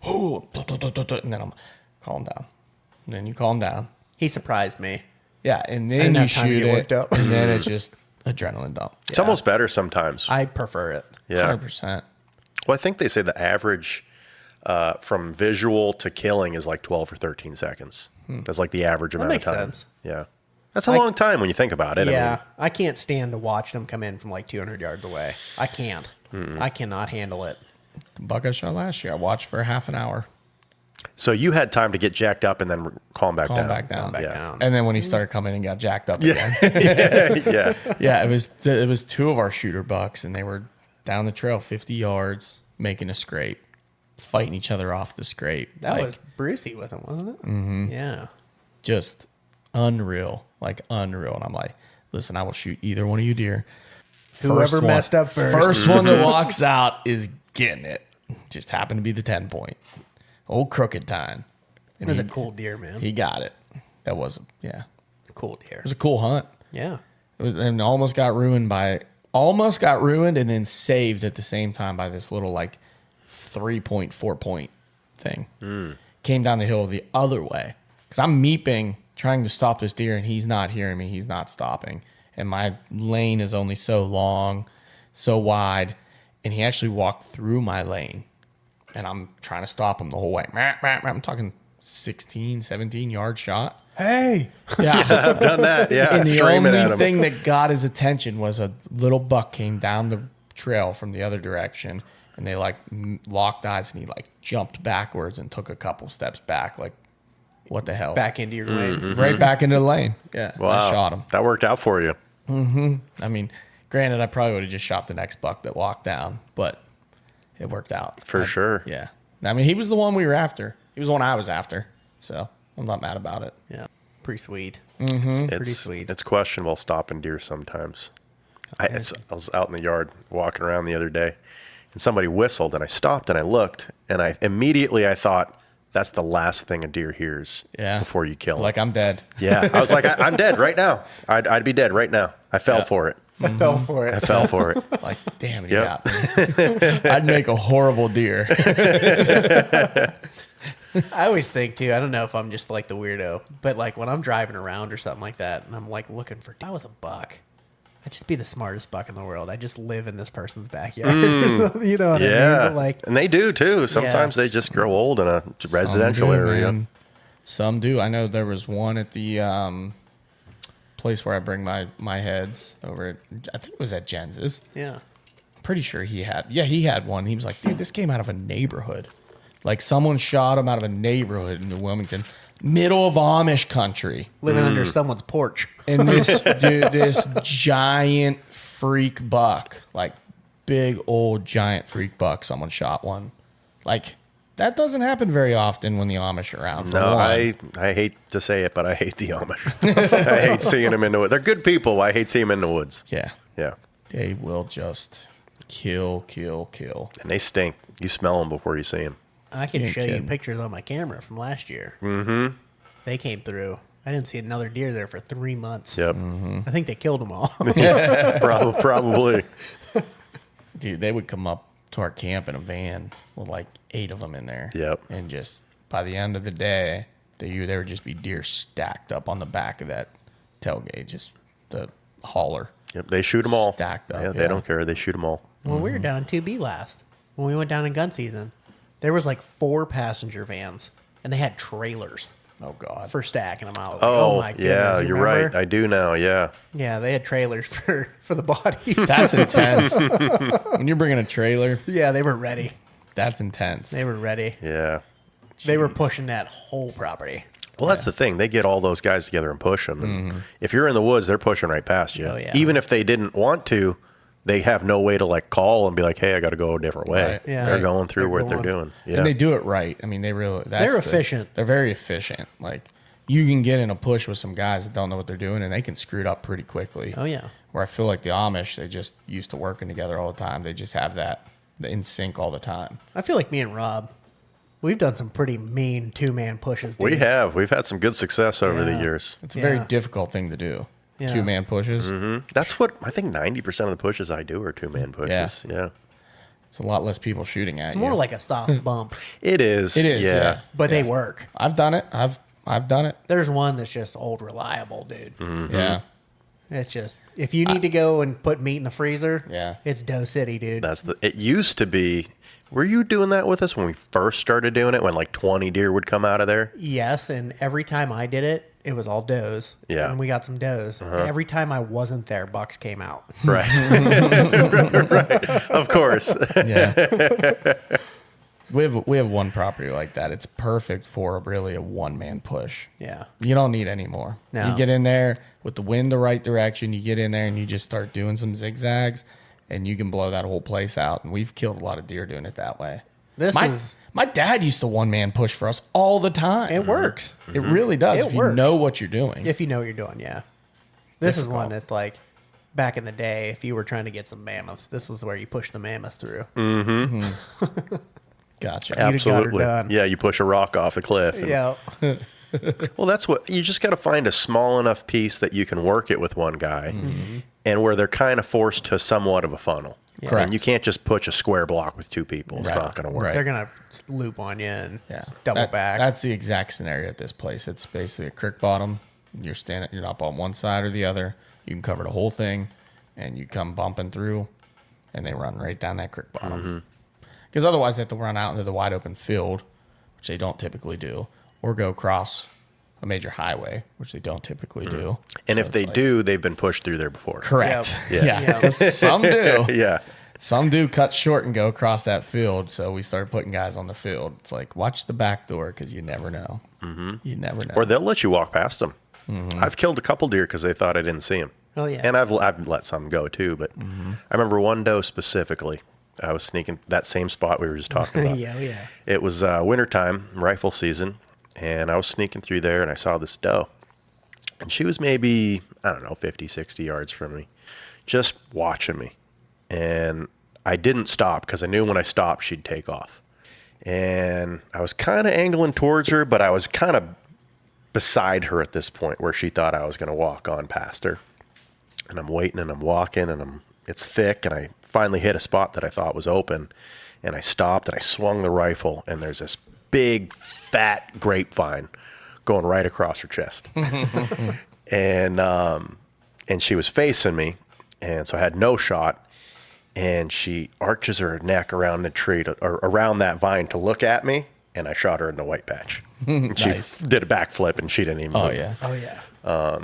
oh, and then I'm calm down. And then you calm down. He surprised me. Yeah. And I then didn't you have time to shoot get it. worked up. And then it's just adrenaline dump. It's almost better sometimes. I prefer it. Yeah. 100%. Well, I think they say the average from visual to killing is like 12 or 13 seconds. That's like the average amount makes of time. sense. Yeah. That's a long time when you think about it. Yeah. I can't stand to watch them come in from like 200 yards away. I can't. I cannot handle it. The buck I shot last year, I watched for half an hour. So you had time to get jacked up and then calm back Calm down. back down. Back Yeah. down. And then when he started coming and got jacked up again. Yeah. Yeah, it was 2 of our shooter bucks, and they were down the trail 50 yards, making a scrape, fighting each other off the scrape. That was Brucey with him, wasn't it? Mm-hmm. Yeah. Just unreal, like unreal. And I'm like, listen, I will shoot either one of you deer. Whoever messed up first. First one that walks out is getting it. Just happened to be the 10 point. Old Crooked Time. It was a cool deer, man. He got it. That was, yeah. Cool deer. It was a cool hunt. Yeah. It was, and almost got ruined and then saved at the same time by this little like 3.4 point thing. Came down the hill the other way. Because I'm meeping, trying to stop this deer, and he's not hearing me. He's not stopping. And my lane is only so long, so wide. And he actually walked through my lane. And I'm trying to stop him the whole way. I'm talking 16, 17 yard shot. Hey. Yeah. I've done that. Yeah. And the Screaming at only him. thing that got his attention was a little buck came down the trail from the other direction. And they like locked eyes, and he like jumped backwards and took a couple steps back. Like, what the hell? Back into your lane. Right back into the lane. Yeah. Wow. I shot him. That worked out for you. I mean, granted, I probably would have just shot the next buck that walked down, but it worked out. For sure. Yeah. I mean, he was the one we were after. He was the one I was after. So I'm not mad about it. Yeah. Pretty sweet. Pretty sweet. It's questionable stopping deer sometimes. I was out in the yard walking around the other day, and somebody whistled, and I stopped and I looked, and I thought, that's the last thing a deer hears before you kill him. Like, I'm dead. Yeah. I was like, I'm dead right now. I'd be dead right now. I fell for it. I fell for it. I fell for it. Like, damn, he Yep. got me. I'd make a horrible deer. I always think too, I don't know if I'm just like the weirdo, but like when I'm driving around or something like that and I'm like looking for, I was a buck. I'd just be the smartest buck in the world. I just live in this person's backyard. You know what I mean? Yeah. But like, And they do too. Sometimes they just grow old in a residential Some do, area. man. Some do. I know there was one at the place where I bring my heads over at, I think it was at Jens's. yeah. Pretty sure he had one. He was like, dude, this came out of a neighborhood. Like, someone shot him out of a neighborhood in New Wilmington, middle of Amish country. Living under someone's porch. And this dude, this giant freak buck, like big old giant freak buck, someone shot one. Like, that doesn't happen very often when the Amish are around. No, I hate to say it, but I hate the Amish. I hate seeing them in the woods. They're good people. But I hate seeing them in the woods. Yeah. Yeah. They will just kill. And they stink. You smell them before you see them. I can ain't show you kidding. pictures on my camera from last year. Mm-hmm. They came through. I didn't see another deer there for 3 months. Yep. I think they killed them all. Probably. Dude, they would come up to our camp in a van with like 8 of them in there. Yep. And just by the end of the day, there would just be deer stacked up on the back of that tailgate, just the hauler. Yep. They shoot them all. Stacked up, Yeah, yeah. They don't care. They shoot them all. When we were down in 2B last, when we went down in gun season, there was like 4 passenger vans, and they had trailers Oh God. for stacking them out. Oh, my goodness. yeah. You You're remember? right. I do now. Yeah. Yeah, they had trailers for the bodies. That's intense. When you're bringing a trailer, Yeah, they were ready. that's intense. They were ready. Yeah. They were pushing that whole property. Well, that's the thing. They get all those guys together and push them. And if you're in the woods, they're pushing right past you. Oh, yeah. Even if they didn't want to, they have no way to like call and be like, "Hey, I got to go a different way." Right. Yeah. They're going through They're what they're going. doing. Yeah. And they do it right. I mean, they're efficient. They're very efficient. Like, you can get in a push with some guys that don't know what they're doing, and they can screw it up pretty quickly. Oh, yeah. Where I feel like the Amish, they just used to working together all the time. They just have that in sync all the time. I feel like me and Rob, we've done some pretty mean 2-man pushes. Dude. We have. We've had some good success over the Yeah. years. It's a very Yeah. difficult thing to do. Yeah. 2-man pushes. That's what I think 90% of the pushes I do are 2-man pushes. Yeah. It's a lot less people shooting at It's you. more like a soft bump, It is. It is, yeah. but they work. I've done it. I've done it. There's one that's just old reliable, dude. Yeah. It's just, if you need to go and put meat in the freezer, Yeah. it's Doe City, dude. It used to be. Were you doing that with us when we first started doing it? When like 20 deer would come out of there? Yes, and every time I did it, it was all does. Yeah. And we got some does. And every time I wasn't there, bucks came out. Right. Right. Of course. Yeah. We have one property like that. It's perfect for really a 1-man push. Yeah. You don't need any more. No. You get in there with the wind the right direction. You get in there and you just start doing some zigzags, and you can blow that whole place out. And we've killed a lot of deer doing it that way. This My dad used to one-man push for us all the time. it works. It really does. It If you works. know what you're doing. If you know what you're doing, yeah. This is Difficult. one that's like back in the day, if you were trying to get some mammoths, this was where you push the mammoth through. Gotcha. You'd have got her Absolutely. done. Yeah, you push a rock off the cliff. and- Yeah. Well, that's what you just got to find a small enough piece that you can work it with one guy, and where they're kind of forced to somewhat of a funnel. Correct. And you can't just push a square block with two people. It's Right. not going to work. Right. They're going to loop on you and Yeah. double back. That's the exact scenario at this place. It's basically a creek bottom. You're up on one side or the other. You can cover the whole thing, and you come bumping through, and they run right down that creek bottom. Because otherwise, they have to run out into the wide open field, which they don't typically do, or go across a major highway, which they don't typically do. And So if they it's like- do, they've been pushed through there before. correct. Yep. Yeah, Yep. 'Cause some do. Yeah. Some do cut short and go across that field. So we started putting guys on the field. It's like, watch the back door because you never know. You never know. Or they'll let you walk past them. I've killed a couple deer because they thought I didn't see them. Oh, yeah. And I've let some go too. But I remember one doe specifically. I was sneaking that same spot we were just talking about. yeah, yeah. It was wintertime, rifle season, and I was sneaking through there and I saw this doe. And she was maybe, I don't know, 50, 60 yards from me, just watching me. And I didn't stop because I knew when I stopped, she'd take off. And I was kind of angling towards her, but I was kind of beside her at this point where she thought I was going to walk on past her. And I'm waiting and I'm walking and it's thick, and I finally hit a spot that I thought was open, and I stopped and I swung the rifle, and there's this big fat grapevine going right across her chest. and she was facing me, and so I had no shot, and she arches her neck around the tree or around that vine to look at me, and I shot her in the white patch. And Nice. she did a backflip and she didn't even move. yeah. Oh, yeah.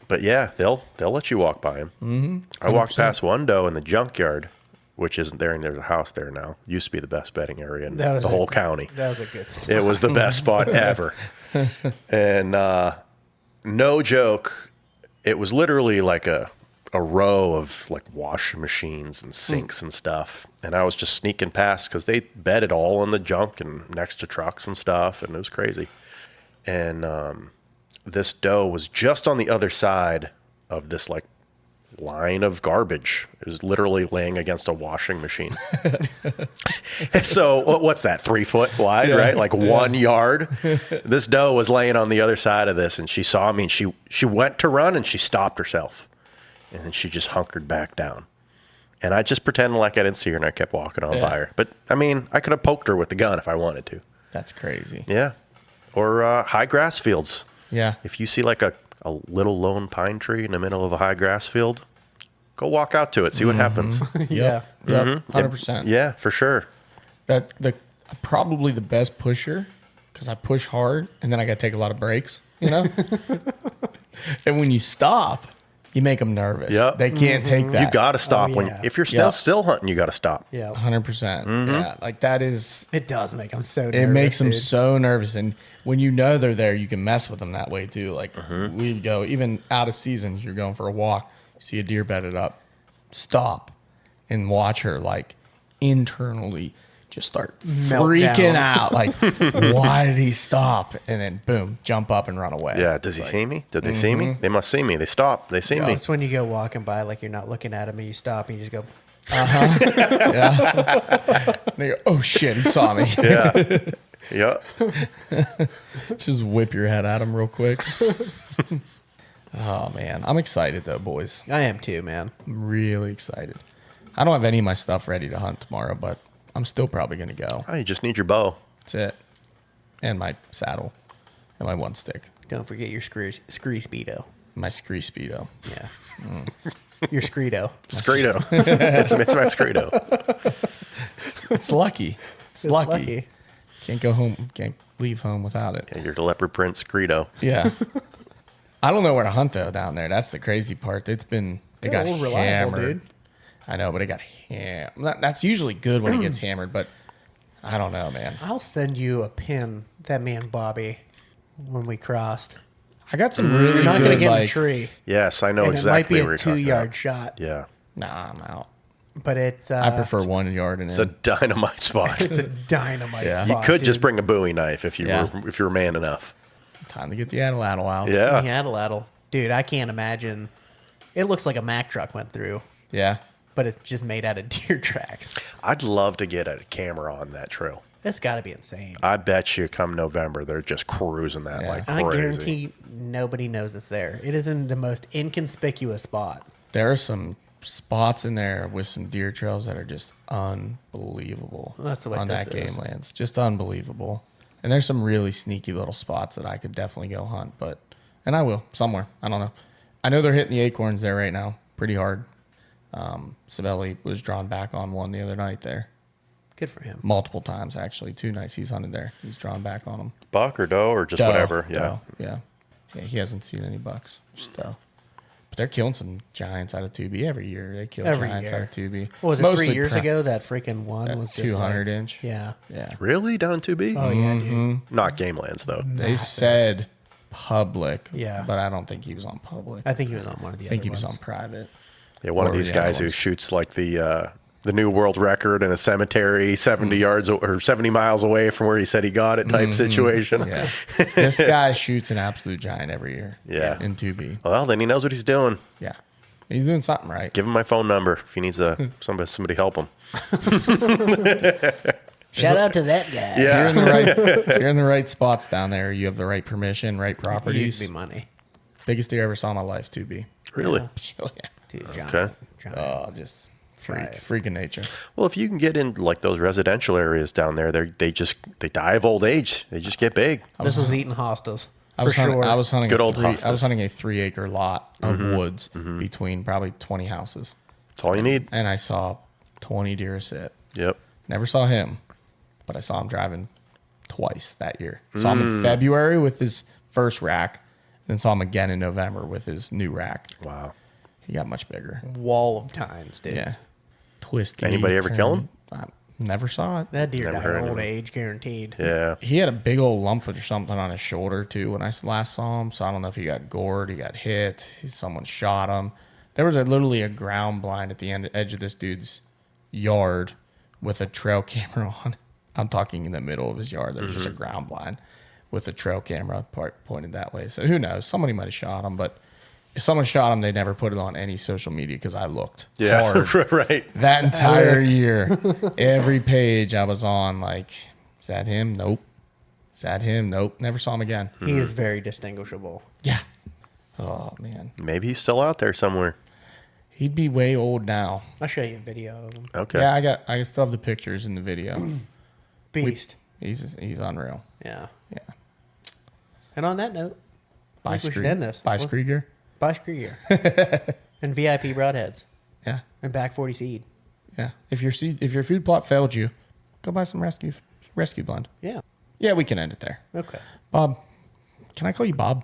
But yeah, they'll let you walk by them. Mm-hmm. I walked past one doe in the junkyard, which isn't there, and there's a house there now. Used to be the best bedding area in That was the whole county. That was a good spot. It was the best spot ever. And no joke, it was literally like a row of like washing machines and sinks and stuff. And I was just sneaking past because they bedded all in the junk and next to trucks and stuff, and it was crazy. And this doe was just on the other side of this like line of garbage. It was literally laying against a washing machine. So what's that, 3 foot wide, right? Like 1 yard. This doe was laying on the other side of this, and she saw me, and she went to run, and she stopped herself, and then she just hunkered back down. And I just pretended like I didn't see her, and I kept walking on by her. But I mean, I could have poked her with the gun if I wanted to. That's crazy. Yeah. Or high grass fields. Yeah. If you see like a little lone pine tree in the middle of a high grass field, go walk out to it, see what happens. Yeah. Yep. 100%. Yeah, for sure. Probably the best pusher, because I push hard and then I got to take a lot of breaks, you know? And when you stop, you make them nervous. Yep. They can't take that. You got to stop. yeah. If you're Yeah. still hunting, you got to stop. Yeah. 100%. Yeah. Like that is, It does make them so nervous. it makes them dude. so nervous. And when you know they're there, you can mess with them that way too. Like we go, even out of season, you're going for a walk, see a deer bedded up, stop and watch her like internally just start freaking Meltdown. out. Like, why did he stop? And then boom, jump up and run away. Yeah. Does he see me? Did they see me? They must see me. They stop. They see me. It's when you go walking by, like you're not looking at them, and you stop and you just go, And they go, oh shit, he saw me. Yeah. Yeah. Just whip your head at him real quick. Oh man, I'm excited though, boys. I am too, man. I'm really excited. I don't have any of my stuff ready to hunt tomorrow, but I'm still probably gonna go. Oh, you just need your bow. That's it. And my saddle. And my one stick. Don't forget your scree speedo. My scree speedo. Yeah. Your screedo. Screedo. it's my Screedo. It's lucky. It's lucky. lucky. Can't go home. Can't leave home without it. Yeah, your leopard print Screedo. Yeah. I don't know where to hunt though down there. That's the crazy part. It They're got all reliable, hammered. dude. I know, but it got hammered. That's usually good when it gets hammered, but I don't know, man. I'll send you a pin that me and Bobby when we crossed. I got some really You're not good, going to get in like, the tree. Yes, I know And exactly it where might you're be a talking 2-yard about. shot. Yeah. Nah, I'm out. But it's I prefer 1 yard and It's a dynamite spot. it's a dynamite Yeah. spot. You could dude. just bring a Bowie knife if you Yeah. were if you were man enough. time to get the atlatl out. Yeah. Yaddle. Dude, I can't imagine. It looks like a Mack truck went through, Yeah. but it's just made out of deer tracks. I'd love to get a camera on that trail. That's got to be insane. I bet you come November they're just cruising that Yeah. like And I crazy. guarantee nobody knows it's there. It is in the most inconspicuous spot. There are some spots in there with some deer trails that are just unbelievable. That's the way on this that is. game lands. Just unbelievable. And there's some really sneaky little spots that I could definitely go hunt, and I will somewhere. I don't know. I know they're hitting the acorns there right now pretty hard. Sabelli was drawn back on one the other night there. Good for him. Multiple times, actually. 2 nights he's hunted there. He's drawn back on them. Buck or doe or just Doe, whatever. Yeah. doe, yeah. Yeah, he hasn't seen any bucks. Just doe. But they're killing some giants out of 2B every year. They kill Every giants year. out of 2B. What was it, Mostly 3 years pro- ago? That freaking one That was just 200 like, inch. Yeah. Yeah. Really? Down in 2B? Oh, yeah, dude. Not game lands though. They said public. Yeah. But I don't think he was on public. I think he was on one of the I think other he was ones. on private. Yeah, one of Or these the other guys who ones. shoots like the new world record in a cemetery 70 yards or 70 miles away from where he said he got it type situation. Yeah. This guy shoots an absolute giant every year. Yeah. In 2B. Well, then he knows what he's doing. Yeah. He's doing something right. Give him my phone number if he needs somebody help him. Shout out to that guy. If you're in the right, if you're in the right spots down there, you have the right permission, right He'd properties. be money. Biggest deer I ever saw in my life, 2B. Really? Oh, yeah. Dude, giant. Okay. Giant. Oh, just Right. freak of nature. Well, if you can get in like those residential areas down there, they die of old age. They just get big. This was eating hostas. I was for hunting, sure. I was hunting Good a old 3 I hostas. was hunting a 3-acre lot of woods between probably 20 houses, That's all you need. and I saw 20 deer sit. Yep. Never saw him, but I saw him driving twice that year. Saw him in February with his first rack, then saw him again in November with his new rack. Wow. He got much bigger. wall of times, dude. Yeah, twisty. Anybody ever kill him? I never saw it. That deer Never died heard of of old him. age, guaranteed. Yeah. He had a big old lump or something on his shoulder too when I last saw him. So I don't know if he got gored, he got hit, someone shot him. There was literally a ground blind at the edge of this dude's yard with a trail camera on. I'm talking in the middle of his yard. There was just a ground blind with a trail camera pointed that way. So who knows? Somebody might have shot him, but if someone shot him, they never put it on any social media because I looked Yeah. hard. Right. That entire year, every page I was on, like, is that him? Nope. Is that him? Nope. Never saw him again. He is very distinguishable. Yeah. Oh, man. Maybe he's still out there somewhere. He'd be way old now. I'll show you a video of him. Okay. Yeah, I still have the pictures in the video. Beast. He's unreal. Yeah. Yeah. And on that note, I think we should end this. Bice Krieger. Buy Krieger. And VIP broadheads. Yeah. And back 40 seed. Yeah. If your food plot failed you, go buy some rescue blend. Yeah. Yeah, we can end it there. Okay. Bob, can I call you Bob?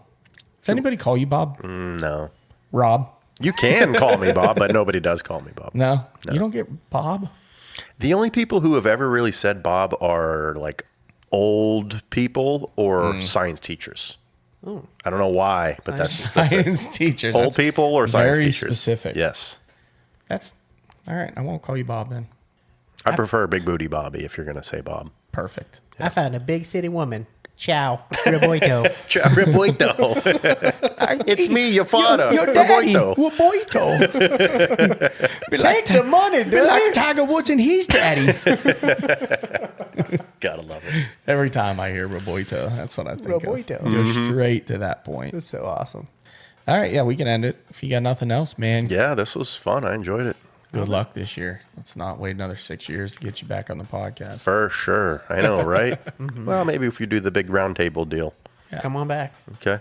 Does anybody call you Bob? No. Rob? You can call me Bob, but nobody does call me Bob. No. You don't get Bob? The only people who have ever really said Bob are like old people or science teachers. I don't know why, but that's Science teachers. old That's people or science very teachers. specific. Yes. That's all right. I won't call you Bob then. I prefer Big Booty Bobby if you're going to say Bob. Perfect. I found a big city woman. Ciao. Riboito. Rebuito. It's me, your father. Rebuito. Take the money, dude. Like Tiger Woods and his daddy. Gotta love it. Every time I hear Roboito, that's what I think Roboito. of. Go straight to that point. That's so awesome. All right, yeah, we can end it. If you got nothing else, man, Yeah, this was fun. I enjoyed it. good luck this year. Let's not wait another 6 years to get you back on the podcast. For sure. I know, right? Well, maybe if you do the big round table deal. Yeah. Come on back. Okay.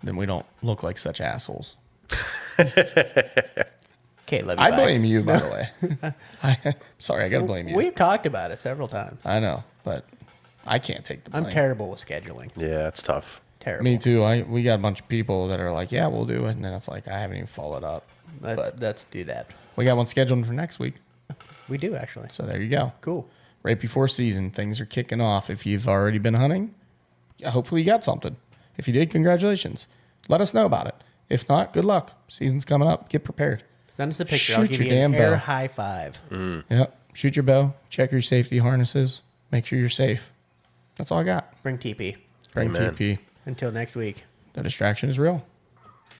Then we don't look like such assholes. Okay, love you. I bye. blame you, by the way. Sorry, I got to blame you. We've talked about it several times. I know, but I can't take the blame. I'm terrible with scheduling. Yeah, it's tough. Terrible. Me too. We got a bunch of people that are like, yeah, we'll do it. And then it's like, I haven't even followed up. Let's do that. We got one scheduled for next week. We do, actually. So there you go. Cool. Right before season, things are kicking off. If you've already been hunting, hopefully you got something. If you did, congratulations. Let us know about it. If not, good luck. Season's coming up. Get prepared. Send us a picture. I'll Shoot give your you an damn air bow. high five. Yep. Shoot your bow. Check your safety harnesses. Make sure you're safe. That's all I got. Bring TP. Bring Amen. TP. Until next week. The distraction is real.